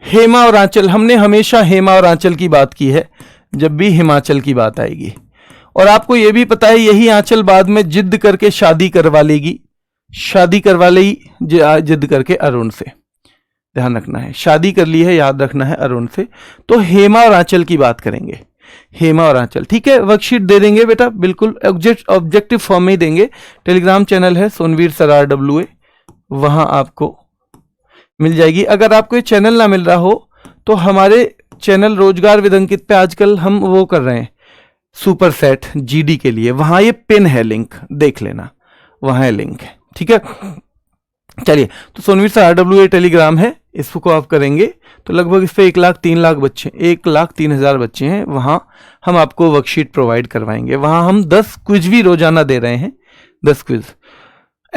Speaker 1: हेमा और आंचल, हमने हमेशा हेमा और आंचल की बात की है जब भी हिमाचल की बात आएगी। और आपको यह भी पता है यही आंचल बाद में जिद करके शादी करवा लेगी, शादी करवा लेगी जिद करके अरुण से, ध्यान रखना है, शादी कर ली है, याद रखना है, अरुण से। तो हेमा और आंचल की बात करेंगे, हेमा और आंचल। ठीक है, वर्कशीट दे देंगे बेटा, बिल्कुल ऑब्जेक्टिव फॉर्म में ही देंगे। टेलीग्राम चैनल है सोनवीर सरार WA, वहां आपको मिल जाएगी। अगर आपको ये चैनल ना मिल रहा हो तो हमारे चैनल रोजगार विद अंकित पे आजकल हम वो कर रहे हैं सुपर सेट GD के लिए, वहां ये पिन है, लिंक देख लेना, वहां है लिंक है। ठीक है, चलिए, तो सोनवीर सरार WA टेलीग्राम है, इसको आप करेंगे तो लगभग इस पे 1,03,00,000 बच्चे, 1,03,000 बच्चे हैं, वहां हम आपको वर्कशीट प्रोवाइड करवाएंगे। वहां हम 10 क्विज भी रोजाना दे रहे हैं, 10 क्विज।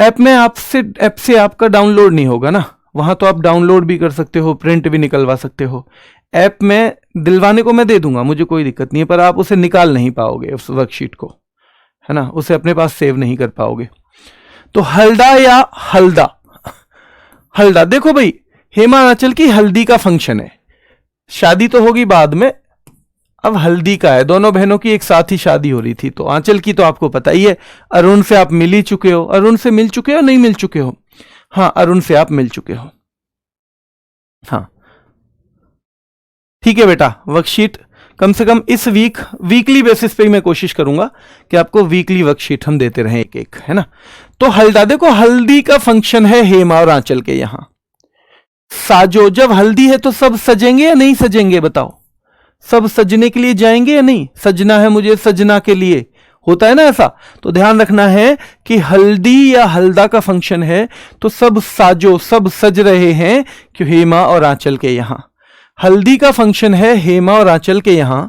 Speaker 1: ऐप से आपका डाउनलोड नहीं होगा ना, वहां तो आप डाउनलोड भी कर सकते हो, प्रिंट भी निकलवा सकते हो। ऐप में दिलवाने को मैं दे दूंगा, मुझे कोई दिक्कत नहीं है, पर आप उसे निकाल नहीं पाओगे उस वर्कशीट को, है ना, उसे अपने पास सेव नहीं कर पाओगे। तो हल्दा या हल्दा, हल्दा देखो भाई, हेमा आंचल की हल्दी का फंक्शन है, शादी तो होगी बाद में, अब हल्दी का है। दोनों बहनों की एक साथ ही शादी हो रही थी, तो आंचल की तो आपको पता ही है, अरुण से आप मिल ही चुके हो। अरुण से मिल चुके हो, नहीं मिल चुके हो? हाँ, अरुण से आप मिल चुके हो। हाँ ठीक है बेटा, वर्कशीट कम से कम इस वीकली बेसिस पे ही मैं कोशिश करूंगा कि आपको वीकली वर्कशीट हम देते रहें एक एक, है ना। तो हल्दा देखो, हल्दी का फंक्शन है हेमा और आंचल के यहां। साजो, जब हल्दी है तो सब सजेंगे या नहीं सजेंगे बताओ? सब सजने के लिए जाएंगे या नहीं? सजना है मुझे, सजना के लिए, होता है ना ऐसा। तो ध्यान रखना है कि हल्दी या हल्दा का फंक्शन है तो सब साजो, सब सज रहे हैं कि हेमा और आंचल के यहां। हल्दी का फंक्शन है हेमा और आंचल के यहां,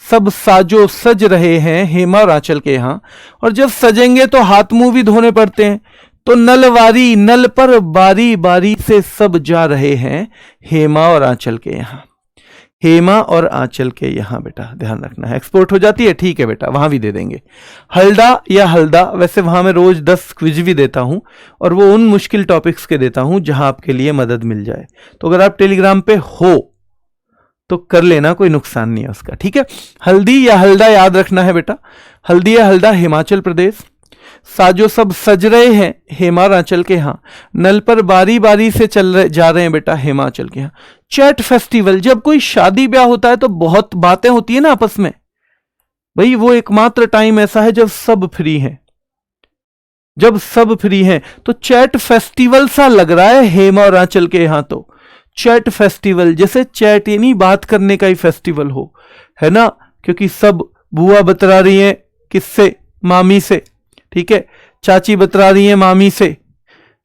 Speaker 1: सब साजो सज रहे हैं हेमा और आंचल के यहां। और जब सजेंगे तो हाथ मुंह भी धोने पड़ते हैं, तो नलवारी, नल पर बारी बारी से सब जा रहे हैं हेमा और आंचल के यहां। हेमा और आंचल के यहां बेटा ध्यान रखना है। एक्सपोर्ट हो जाती है, ठीक है बेटा, वहां भी दे देंगे। हल्दा या हल्दा, वैसे वहां मैं रोज 10 क्विज भी देता हूं, और वो उन मुश्किल टॉपिक्स के देता हूं जहां आपके लिए मदद मिल जाए। तो अगर आप टेलीग्राम पे हो तो कर लेना, कोई नुकसान नहीं है उसका, ठीक है। हल्दी या हल्दा याद रखना है बेटा, हल्दी या हल्दा हिमाचल प्रदेश। साजो सब सज रहे हैं हेमा और आंचल के यहां, नल पर बारी बारी से जा रहे हैं बेटा हिमाचल के यहां। चैट फेस्टिवल, जब कोई शादी ब्याह होता है तो बहुत बातें होती है ना आपस में, भाई वो एकमात्र टाइम ऐसा है जब सब फ्री हैं, जब सब फ्री हैं। तो चैट फेस्टिवल सा लग रहा है हेमा और आंचल के यहां। तो चैट फेस्टिवल, जैसे चैट यानी बात करने का ही फेस्टिवल हो, है ना, क्योंकि सब बुआ बतरा रही हैं किससे, मामी से, ठीक है, चाची बतरा रही है मामी से,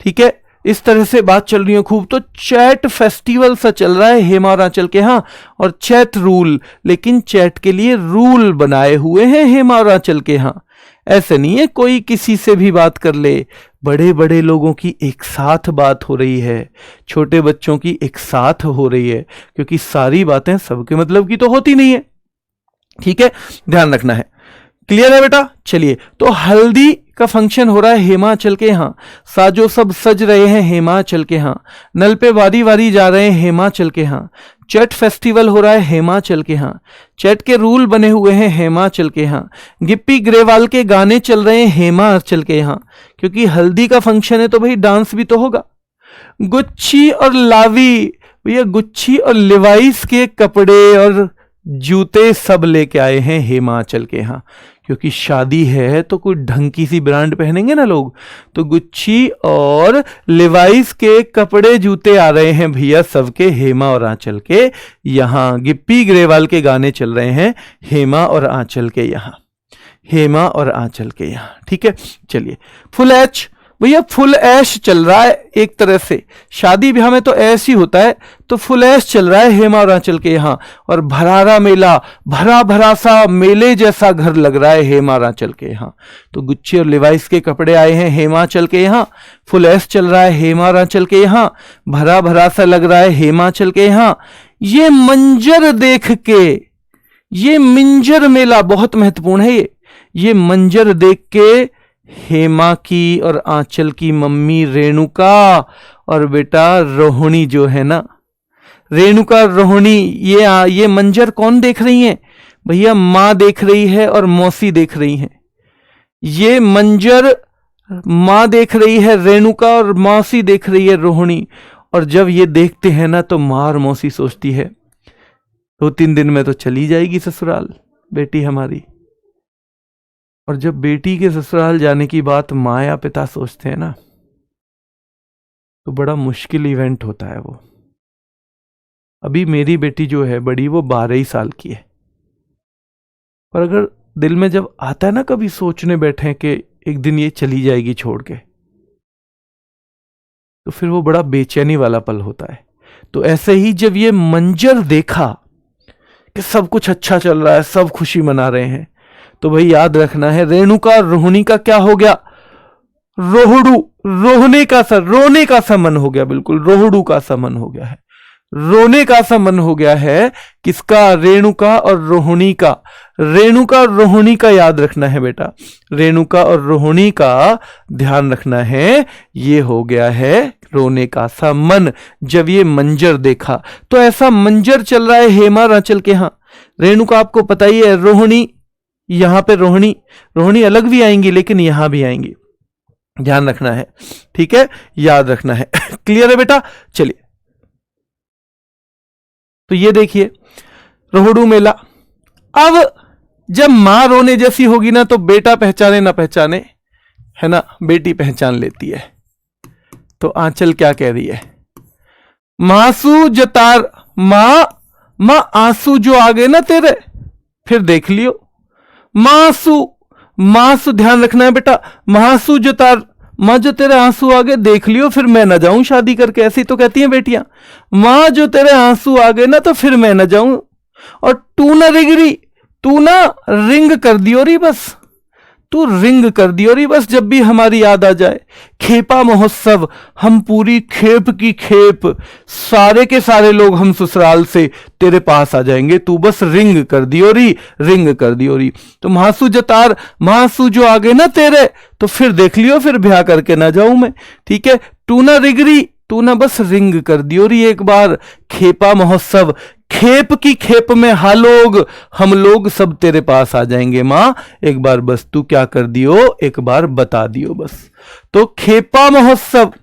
Speaker 1: ठीक है, इस तरह से बात चल रही है खूब। तो चैट फेस्टिवल सा चल रहा है हेमा और आंचल के यहां। और चैट रूल, लेकिन चैट के लिए रूल बनाए हुए हैं हेमा और आंचल के यहां। ऐसे नहीं है कोई किसी से भी बात कर ले, बड़े बड़े लोगों की एक साथ बात हो रही है, छोटे बच्चों की एक साथ हो रही है, क्योंकि सारी बातें सबके मतलब की तो होती नहीं है, ठीक है, ध्यान रखना है। क्लियर है बेटा? चलिए, तो हल्दी का फंक्शन हो रहा है हिमाचल के यहां, साजो सब सज रहे हैं हिमाचल के यहां, नल पे वारी वारी जा रहे हैं हिमाचल के यहां। चैट फेस्टिवल हो रहा है हिमाचल के यहां, चैट के रूल बने हुए हैं हिमाचल के यहां। गिप्पी ग्रेवाल के गाने चल रहे हैं हिमाचल के यहां, क्योंकि हल्दी का फंक्शन है तो भाई डांस भी तो होगा। गुच्ची और लावी, भैया गुच्ची और लिवाइस के कपड़े और जूते सब लेके आए हैं हिमाचल के यहां, क्योंकि शादी है तो कोई ढंग की सी ब्रांड पहनेंगे ना लोग। तो गुच्ची और लिवाइस के कपड़े जूते आ रहे हैं भैया सबके हेमा और आंचल के यहां। गिप्पी ग्रेवाल के गाने चल रहे हैं हेमा और आंचल के यहां, हेमा और आंचल के यहां, ठीक है। चलिए, फुल एच, भैया फुल ऐश चल रहा है एक तरह से, शादी ब्याह में तो ऐश ही होता है, तो फुल ऐश चल रहा है हेमा और आंचल के यहां। और भरारा मेला, भरा भरा सा मेले जैसा घर लग रहा है हेमा और आंचल के यहां। तो गुच्ची और लिवाइस के कपड़े आए हैं हिमाचल के यहां, फुल ऐश चल रहा है हेमा और आंचल के यहां, भरा भरा सा लग रहा है हिमाचल के यहां। ये मंजर देख के, ये मिंजर मेला बहुत महत्वपूर्ण है, ये मंजर देख के हेमा की और आंचल की मम्मी रेणुका और बेटा रोहिणी जो है ना, रेणुका रोहिणी, ये मंजर कौन देख रही हैं भैया? मां देख रही है और मौसी देख रही हैं। ये मंजर मां देख रही है रेणुका और मौसी देख रही है रोहिणी। और जब ये देखते हैं ना तो मां और मौसी सोचती है 2-3 दिन में तो चली जाएगी ससुराल बेटी हमारी। और जब बेटी के ससुराल जाने की बात माँ या पिता सोचते हैं ना, तो बड़ा मुश्किल इवेंट होता है वो। अभी मेरी बेटी जो है बड़ी, वो 12 ही साल की है, पर अगर दिल में जब आता है ना कभी सोचने बैठे कि एक दिन ये चली जाएगी छोड़ के, तो फिर वो बड़ा बेचैनी वाला पल होता है। तो ऐसे ही जब ये मंजर देखा कि सब कुछ अच्छा चल रहा है, सब खुशी मना रहे हैं, तो भाई याद रखना है रेणुका और रोहिणी का क्या हो गया, रोहड़ू, रोहने का सा, रोने का सा मन हो गया, बिल्कुल रोहड़ू का सा मन हो गया है, रोने का सा मन हो गया है। किसका? रेणुका और रोहिणी का। रेणुका और रोहिणी का याद रखना है बेटा, रेणुका और रोहिणी का ध्यान रखना है। ये हो गया है रोने का सा मन। जब ये मंजर देखा, तो ऐसा मंजर चल रहा है हेमा रांचल के यहाँ। रेणुका आपको पता ही है, रोहिणी यहां पे, रोहिणी रोहिणी अलग भी आएंगी लेकिन यहां भी आएंगी, ध्यान रखना है, ठीक है, याद रखना है। क्लियर है बेटा? चलिए, तो ये देखिए रोहड़ू मेला। अब जब मां रोने जैसी होगी ना, तो बेटा पहचाने ना पहचाने, है ना, बेटी पहचान लेती है। तो आंचल क्या कह रही है? मासू जतार, मां आंसू जो आ गए ना तेरे, फिर देख लियो। मासू, मासू ध्यान रखना है बेटा, मासू जतार, मां जो तेरे आंसू आ गए देख लियो, फिर मैं ना जाऊं शादी करके। ऐसी तो कहती हैं बेटियां, मां जो तेरे आंसू आ गए ना, तो फिर मैं ना जाऊं। और तू ना रिगरी, तू ना रिंग कर दियो री बस, तू रिंग कर दियो री बस, जब भी हमारी याद आ जाए। खेपा महोत्सव, हम पूरी खेप की खेप, सारे के सारे लोग हम ससुराल से तेरे पास आ जाएंगे, तू बस रिंग कर दियो री, रिंग कर दियो री। तो महासू जतार, महासू जो आ गए ना तेरे, तो फिर देख लियो, फिर ब्याह करके ना जाऊं मैं, ठीक है। तू ना रिगरी, तू ना बस रिंग कर दियो री एक बार। खेपा महोत्सव, खेप की खेप में हम लोग सब तेरे पास आ जाएंगे मां, एक बार बस तू क्या कर दियो, एक बार बता दियो बस। तो खेपा महोत्सव,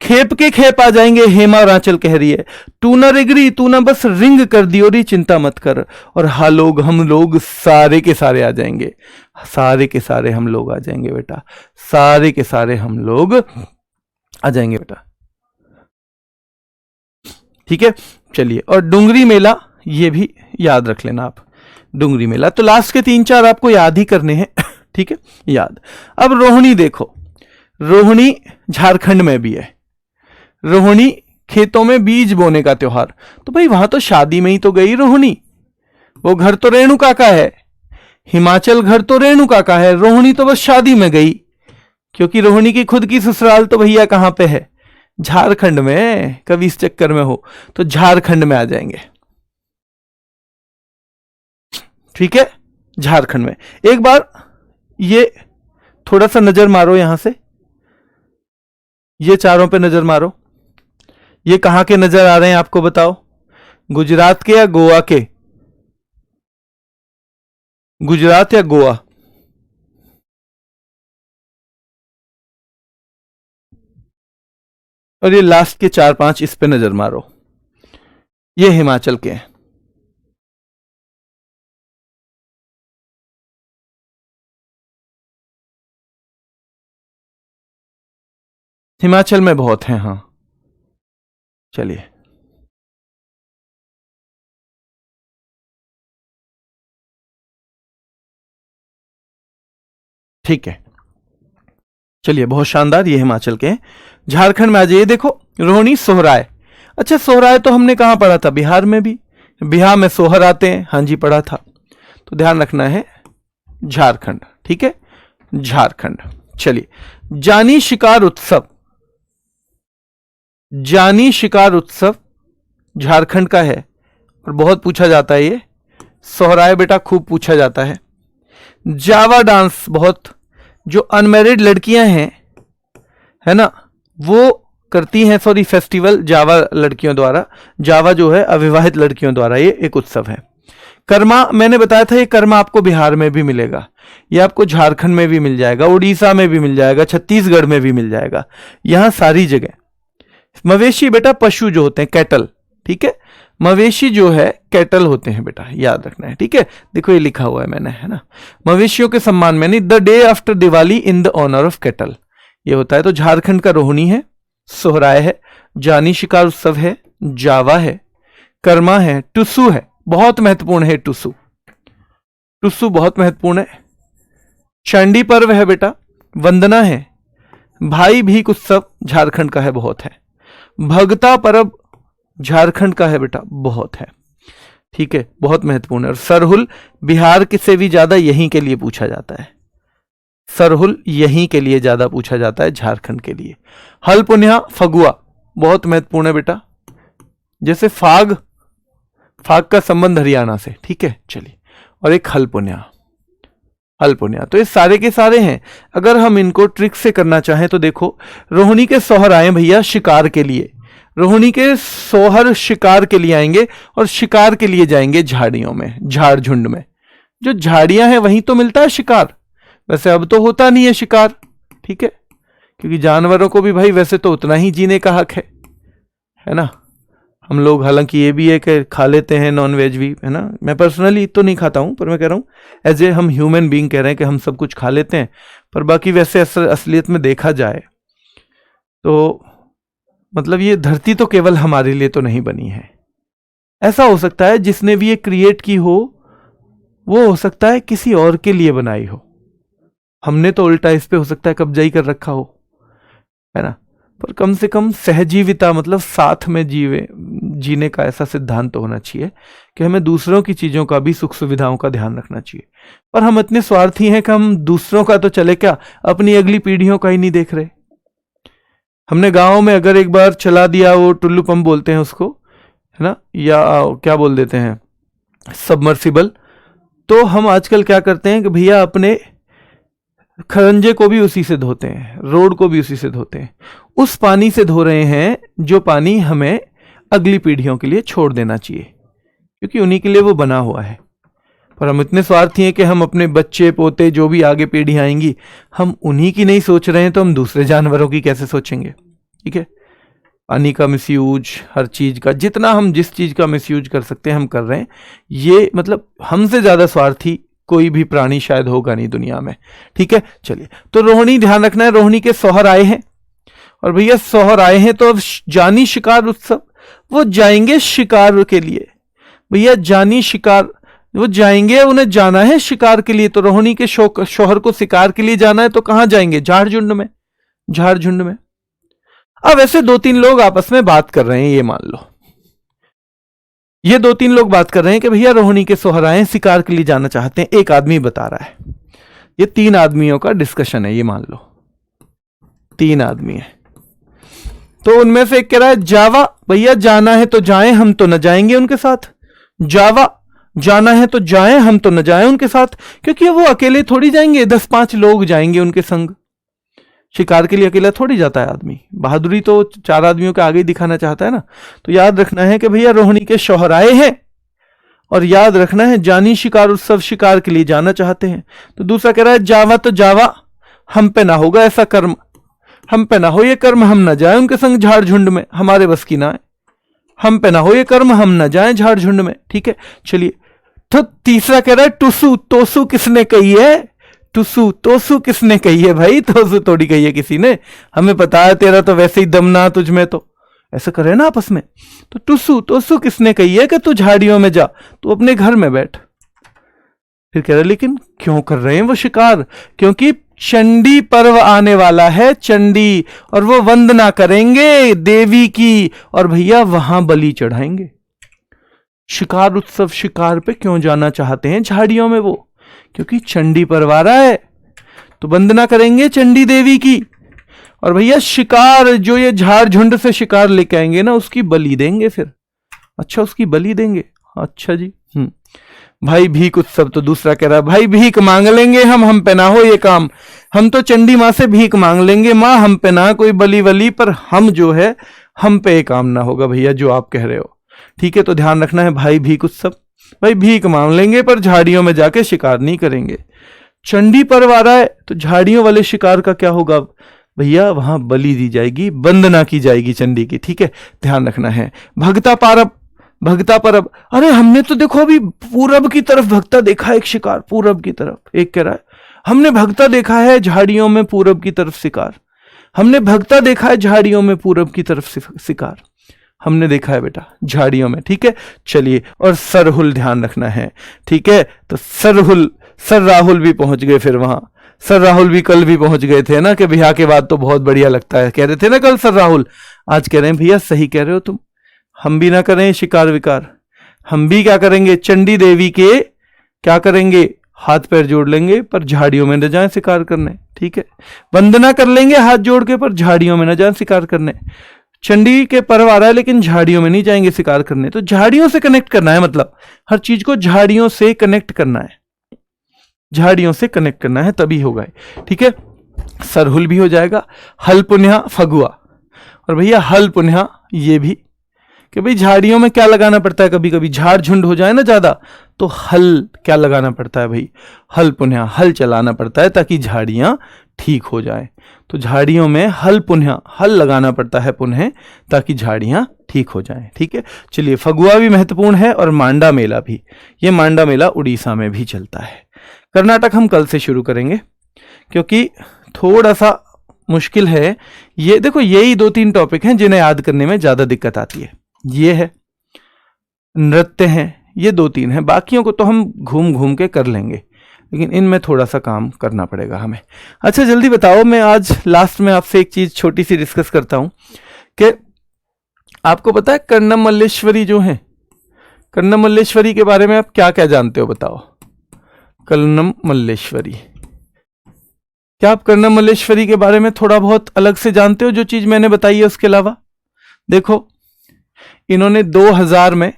Speaker 1: खेप के खेप आ जाएंगे, हेमा और आंचल कह रही है। तू ना रिगरी, तू ना बस रिंग कर दियो री, चिंता मत कर। और हम लोग सारे के सारे आ जाएंगे, सारे के सारे हम लोग आ जाएंगे बेटा, सारे के सारे हम लोग आ जाएंगे बेटा, ठीक है। चलिए, और डुंगरी मेला, ये भी याद रख लेना आप, डुंगरी मेला। तो लास्ट के 3-4 आपको याद ही करने हैं, ठीक है, याद। अब रोहिणी देखो, रोहिणी झारखंड में भी है। रोहिणी खेतों में बीज बोने का त्योहार, तो भाई वहां तो शादी में ही तो गई रोहिणी, वो घर तो रेणुका का है, हिमाचल घर तो रेणुका का है, रोहिणी तो बस शादी में गई, क्योंकि रोहिणी की खुद की ससुराल तो भैया कहां पे है? झारखंड में। कभी इस चक्कर में हो तो झारखंड में आ जाएंगे, ठीक है, झारखंड में। एक बार ये थोड़ा सा नजर मारो यहां से, ये चारों पे नजर मारो, ये कहां के नजर आ रहे हैं आपको बताओ? गुजरात के या गोवा के? गुजरात या गोवा? और ये लास्ट के 4-5 इस पे नजर मारो, ये हिमाचल के हैं। हिमाचल में बहुत हैं, हाँ। चलिए, ठीक है, चलिए, बहुत शानदार, ये हिमाचल के हैं। झारखंड में आ जाइए, देखो रोहिणी सोहराय। अच्छा, सोहराय तो हमने कहां पढ़ा था? बिहार में भी, बिहार में सोहर आते हैं, हाँ जी पढ़ा था। तो ध्यान रखना है, झारखंड, ठीक है, झारखंड। चलिए, जानी शिकार उत्सव, जानी शिकार उत्सव झारखंड का है और बहुत पूछा जाता है ये। सोहराय बेटा खूब पूछा जाता है। जावा डांस, बहुत जो अनमैरिड लड़कियां हैं, है ना, वो करती हैं, सॉरी, फेस्टिवल जावा लड़कियों द्वारा, जावा जो है अविवाहित लड़कियों द्वारा ये एक उत्सव है। कर्मा, मैंने बताया था, ये कर्मा आपको बिहार में भी मिलेगा, ये आपको झारखंड में भी मिल जाएगा, उड़ीसा में भी मिल जाएगा, छत्तीसगढ़ में भी मिल जाएगा, यहां सारी जगह। मवेशी बेटा पशु जो होते हैं, कैटल, ठीक है, मवेशी जो है कैटल होते हैं बेटा, याद रखना है, ठीक है। देखो ये लिखा हुआ है मैंने, है ना, मवेशियों के सम्मान में, नहीं, the day after Diwali in the honour of cattle, ये होता है। तो झारखंड का रोहिणी है, सोहराय है, जानी शिकार उत्सव है, जावा है, कर्मा है, टुसु है, बहुत महत्वपूर्ण है टुसु, टुसु बहुत महत्वपूर्ण है। चंडी पर्व है बेटा, वंदना है, भाई भीख उत्सव झारखंड का है, बहुत है। भगता पर्व झारखंड का है बेटा, बहुत है, ठीक है, बहुत महत्वपूर्ण है। और सरहुल बिहार के से भी ज्यादा यहीं के लिए पूछा जाता है, सरहुल यहीं के लिए ज्यादा पूछा जाता है, झारखंड के लिए। हलपुन्या फगुआ बहुत महत्वपूर्ण है बेटा, जैसे फाग, फाग का संबंध हरियाणा से, ठीक है चलिए। और एक हलपुन्या, हलपुन्या, तो ये सारे के सारे हैं। अगर हम इनको ट्रिक से करना चाहें तो देखो, रोहिणी के सोहर आए भैया शिकार के लिए, रोहिणी के सोहर शिकार के लिए आएंगे और शिकार के लिए जाएंगे झाड़ियों में, झाड़ झुंड में। जो झाड़ियां हैं वहीं तो मिलता है शिकार, वैसे अब तो होता नहीं है शिकार, ठीक है, क्योंकि जानवरों को भी भाई वैसे तो उतना ही जीने का हक है ना। हम लोग, हालांकि ये भी है कि खा लेते हैं नॉन वेज भी, है ना। मैं पर्सनली तो नहीं खाता हूं, पर मैं कह रहा हूं एज ए हम ह्यूमन बीइंग कह रहे हैं कि हम सब कुछ खा लेते हैं, पर बाकी वैसे असलियत में देखा जाए तो मतलब ये धरती तो केवल हमारे लिए तो नहीं बनी है। ऐसा हो सकता है जिसने भी ये क्रिएट की हो, वो हो सकता है किसी और के लिए बनाई हो, हमने तो उल्टा इस पे हो सकता है कब्जा ही कर रखा हो, है ना। पर कम से कम सहजीविता, मतलब साथ में जीने का ऐसा सिद्धांत तो होना चाहिए कि हमें दूसरों की चीजों का भी, सुख सुविधाओं का ध्यान रखना चाहिए। पर हम इतने स्वार्थी हैं कि हम दूसरों का तो चले क्या, अपनी अगली पीढ़ियों का ही नहीं देख रहे। हमने गांव में अगर एक बार चला दिया, वो टुल्लू पंप बोलते हैं उसको, है ना, या क्या बोल देते हैं, सबमर्सिबल, तो हम आजकल क्या करते हैं कि भैया अपने खरंजे को भी उसी से धोते हैं, रोड को भी उसी से धोते हैं, उस पानी से धो रहे हैं जो पानी हमें अगली पीढ़ियों के लिए छोड़ देना चाहिए, क्योंकि उन्हीं के लिए वो बना हुआ है। पर हम इतने स्वार्थी हैं कि हम अपने बच्चे पोते, जो भी आगे पीढ़ी आएंगी, हम उन्हीं की नहीं सोच रहे हैं, तो हम दूसरे जानवरों की कैसे सोचेंगे, ठीक है। पानी का मिसयूज, हर चीज का, जितना हम जिस चीज का मिसयूज कर सकते हैं हम कर रहे हैं। ये मतलब हमसे ज्यादा स्वार्थी कोई भी प्राणी शायद होगा नहीं दुनिया में, ठीक है चलिए। तो रोहिणी ध्यान रखना है, रोहिणी के सोहर आए हैं, और भैया सोहर आए हैं तो अब जानी शिकार उत्सव, वो जाएंगे शिकार के लिए, भैया जानी शिकार, वो जाएंगे, उन्हें जाना है शिकार के लिए। तो रोहिणी के शोहर को शिकार के लिए जाना है तो कहां जाएंगे, झाड़ झुंड में, झाड़ झुंड में। अब ऐसे 2-3 लोग आपस में बात कर रहे हैं, ये मान लो ये 2-3 लोग बात कर रहे हैं कि भैया रोहिणी के सोहर आए, शिकार के लिए जाना चाहते हैं। एक आदमी बता रहा है, ये 3 आदमियों का डिस्कशन है, ये मान लो 3 आदमी है। तो उनमें से एक कह रहा है जावा, भैया जाना है तो जाएं, हम तो न जाएंगे उनके साथ। जावा, जाना है तो जाएं, हम तो न जाएं उनके साथ, क्योंकि वो अकेले थोड़ी जाएंगे, 10-5 लोग जाएंगे उनके संग। शिकार के लिए अकेला थोड़ी जाता है आदमी, बहादुरी तो 4 आदमियों के आगे ही दिखाना चाहता है ना। तो याद रखना है कि भैया रोहिणी के शौहर आए हैं, और याद रखना है जानी शिकार उत्सव, शिकार के लिए जाना चाहते हैं। तो दूसरा कह रहा है जावा तो जावा, हम पे ना होगा ऐसा कर्म, हम पे ना हो ये कर्म, हम न जाए उनके संग झाड़ झुंड में, हमारे बस की ना है, हम पे ना हो ये कर्म, हम न जाए झाड़ झुंड में, ठीक है चलिए। तो तीसरा कह रहा है टुसु, तोसु किसने कही है, टुसु तोसु किसने कही है भाई, तोसु थोड़ी कही है किसी ने, हमें पता है तेरा तो वैसे ही दम ना तुझ में, तो ऐसा करे ना आपस में। तो टुसु तोसु किसने कही है कि तू झाड़ियों में जा, तू अपने घर में बैठ। फिर कह रहे लेकिन क्यों कर रहे हैं वो शिकार, क्योंकि चंडी पर्व आने वाला है, चंडी, और वो वंदना करेंगे देवी की, और भैया वहां बलि चढ़ाएंगे। शिकार उत्सव, शिकार पे क्यों जाना चाहते हैं झाड़ियों में वो, क्योंकि चंडी पर्व आ रहा है, तो वंदना करेंगे चंडी देवी की, और भैया शिकार जो ये झाड़ झुंड से शिकार लेके आएंगे ना, उसकी बलि देंगे फिर। अच्छा, उसकी बलि देंगे, अच्छा जी। भाई भीख उत्सव, तो दूसरा कह रहा है भाई भीख मांग लेंगे हम पे ना हो ये काम, हम तो चंडी माँ से भीख मांग लेंगे, माँ हम पे ना कोई बलि वली, पर हम जो है हम पे ये काम ना होगा भैया जो आप कह रहे हो, ठीक है। तो ध्यान रखना है भाई भीख उत्सव, भाई भीख मांग लेंगे पर झाड़ियों में जाके शिकार नहीं करेंगे। चंडी पर्व आ रहा है तो झाड़ियों वाले शिकार का क्या होगा भैया, वहां बलि दी जाएगी, वंदना की जाएगी चंडी की, ठीक है ध्यान रखना है। भगता पारब, भगता परब, अरे हमने तो देखो अभी पूरब की तरफ भगता देखा, एक शिकार पूरब की तरफ। एक कह रहा है हमने भगता देखा है झाड़ियों में पूरब की तरफ शिकार, हमने भगता देखा है झाड़ियों में पूरब की तरफ शिकार, हमने देखा है बेटा झाड़ियों में, ठीक है चलिए। और सरहुल ध्यान रखना है, ठीक है। तो सरहुल, सर राहुल भी पहुंच गए फिर वहां, सर राहुल भी कल भी पहुंच गए थे ना, कि ब्याह के बाद तो बहुत बढ़िया लगता है, कह रहे थे ना कल सर राहुल, आज कह रहे हैं भैया सही कह रहे हो तुम, हम भी ना करें शिकार विकार, हम भी क्या करेंगे चंडी देवी के क्या करेंगे, हाथ पैर जोड़ लेंगे पर झाड़ियों में न जाएं शिकार करने, ठीक है। वंदना कर लेंगे हाथ जोड़ के पर झाड़ियों में न जाएं शिकार करने। चंडी के पर्व आ रहा है लेकिन झाड़ियों में नहीं जाएंगे शिकार करने। तो झाड़ियों से कनेक्ट करना है, मतलब हर चीज को झाड़ियों से कनेक्ट करना है, झाड़ियों से कनेक्ट करना है तभी होगा, ठीक है। सरहुल भी हो जाएगा। हल पुन्हा फगुआ, और भैया हल पुन्हा ये भी कि भाई झाड़ियों में क्या लगाना पड़ता है, कभी कभी झाड़ झुंड हो जाए ना ज्यादा तो हल क्या लगाना पड़ता है भाई, हल पुन्हा हल चलाना पड़ता है ताकि झाड़ियां ठीक हो जाए। तो झाड़ियों में हल पुन्हा हल लगाना पड़ता है पुनः ताकि झाड़ियां ठीक हो जाएं, ठीक है। चलिए फगुआ भी महत्वपूर्ण है और मांडा मेला भी। ये मांडा मेला उड़ीसा में भी चलता है। कर्नाटक हम कल से शुरू करेंगे क्योंकि थोड़ा सा मुश्किल है ये। देखो यही 2-3 टॉपिक हैं जिन्हें याद करने में ज्यादा दिक्कत आती है। ये है नृत्य हैं, ये 2-3 हैं, बाकियों को तो हम घूम घूम के कर लेंगे लेकिन इनमें थोड़ा सा काम करना पड़ेगा हमें। अच्छा जल्दी बताओ, मैं आज लास्ट में आपसे एक चीज छोटी सी डिस्कस करता हूं कि आपको पता है कर्णम मल्लेश्वरी जो है, कर्णम मल्लेश्वरी के बारे में आप क्या क्या जानते हो बताओ। कर्णम मल्लेश्वरी, क्या आप कर्णम मल्लेश्वरी के बारे में थोड़ा बहुत अलग से जानते हो जो चीज मैंने बताई है उसके अलावा? देखो इन्होंने 2000 में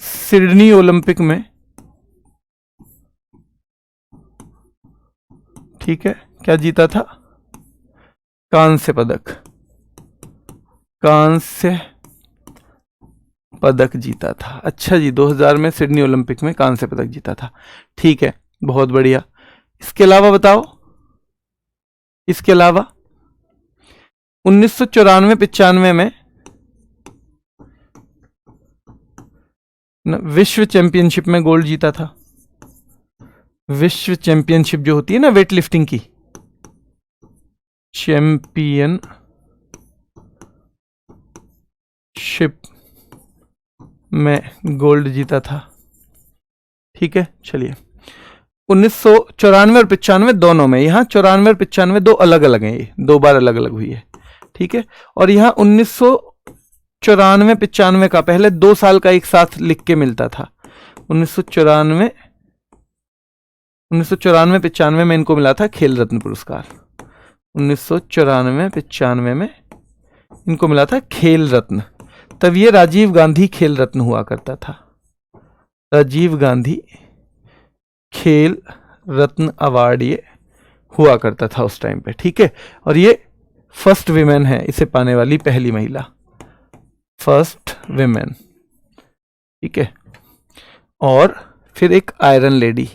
Speaker 1: सिडनी ओलंपिक में, ठीक है, क्या जीता था? कांस्य पदक, कांस्य पदक जीता था। अच्छा जी, 2000 में सिडनी ओलंपिक में कांस्य पदक जीता था, ठीक है, बहुत बढ़िया। इसके अलावा बताओ, इसके अलावा 1994-95 में विश्व चैंपियनशिप में गोल्ड जीता था। विश्व चैंपियनशिप जो होती है ना वेट लिफ्टिंग की, चैंपियनशिप में गोल्ड जीता था, ठीक है। चलिए 1994 और 95 दोनों में, यहां 94 और 95 दो अलग अलग हैं, ये 2 बार अलग अलग हुई है, ठीक है। और यहां 1994-95 का पहले 2 साल का एक साथ लिख के मिलता था। 1994-95 में इनको मिला था खेल रत्न पुरस्कार। 1994-95 में इनको मिला था खेल रत्न। तब ये राजीव गांधी खेल रत्न हुआ करता था, राजीव गांधी खेल रत्न अवार्ड ये हुआ करता था उस टाइम पे, ठीक है। और ये फर्स्ट विमेन है इसे पाने वाली, पहली महिला, फर्स्ट विमेन, ठीक है। और फिर एक आयरन लेडी,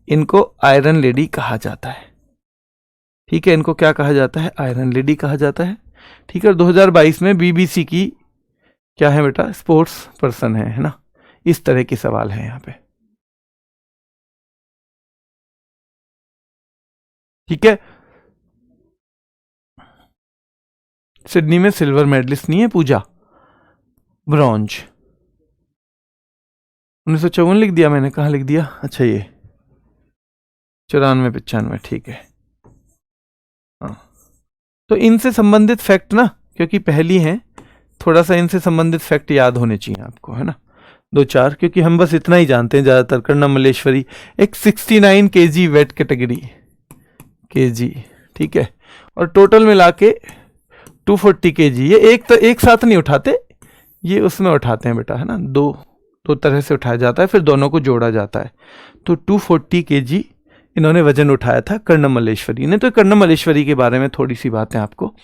Speaker 1: इनको आयरन लेडी कहा जाता है, ठीक है। इनको क्या कहा जाता है? आयरन लेडी कहा जाता है, ठीक है। 2022 में बीबीसी की क्या है बेटा, स्पोर्ट्स पर्सन है ना। इस तरह के सवाल है यहाँ पे, ठीक है। सिडनी में सिल्वर मेडलिस्ट नहीं है पूजा, ब्रॉन्ज। 1954 लिख दिया मैंने, कहाँ लिख दिया? अच्छा ये 94-95, ठीक है। हाँ तो इनसे संबंधित फैक्ट ना, क्योंकि पहली हैं, थोड़ा सा इनसे संबंधित फैक्ट याद होने चाहिए आपको, है ना, 2-4, क्योंकि हम बस इतना ही जानते हैं ज्यादातर। कर्णम मल्लेश्वरी एक 69 kg वेट कैटेगरी, kg, ठीक है। और टोटल मिला के 240 kg। ये एक साथ नहीं उठाते, ये उसमें उठाते हैं बेटा, है ना, दो तरह से उठाया जाता है, फिर दोनों को जोड़ा जाता है। तो 240 kg इन्होंने वजन उठाया था कर्णम मल्लेश्वरी ने। तो कर्णम मल्लेश्वरी के बारे में थोड़ी सी बातें आपको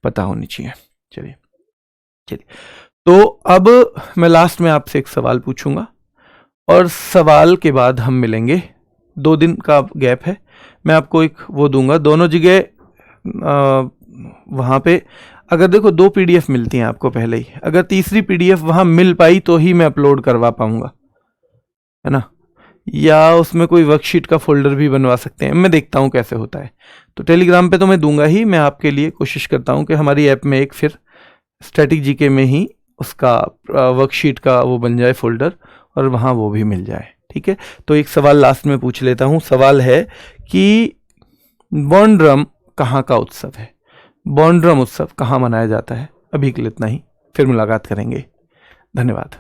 Speaker 1: पता होनी चाहिए। चलिए तो अब मैं लास्ट में आपसे एक सवाल पूछूंगा और सवाल के बाद हम मिलेंगे। 2 दिन का गैप है, मैं आपको एक वो दूंगा दोनों जगह, वहां पे अगर देखो 2 PDF मिलती हैं आपको पहले ही, अगर तीसरी PDF वहां मिल पाई तो ही मैं अपलोड करवा पाऊंगा, है ना, या उसमें कोई वर्कशीट का फोल्डर भी बनवा सकते हैं, मैं देखता हूं कैसे होता है। तो टेलीग्राम पे तो मैं दूंगा ही, मैं आपके लिए कोशिश करता हूं कि हमारी ऐप में एक फिर स्टैटिक जीके में ही उसका वर्कशीट का वो बन जाए फोल्डर, और वहां वो भी मिल जाए, ठीक है। तो एक सवाल लास्ट में पूछ लेता हूं। सवाल है कि बॉन्ड्रम कहाँ का उत्सव है? बॉन्ड्रम उत्सव कहाँ मनाया जाता है? अभी के लिए इतना ही, फिर मुलाकात करेंगे। धन्यवाद।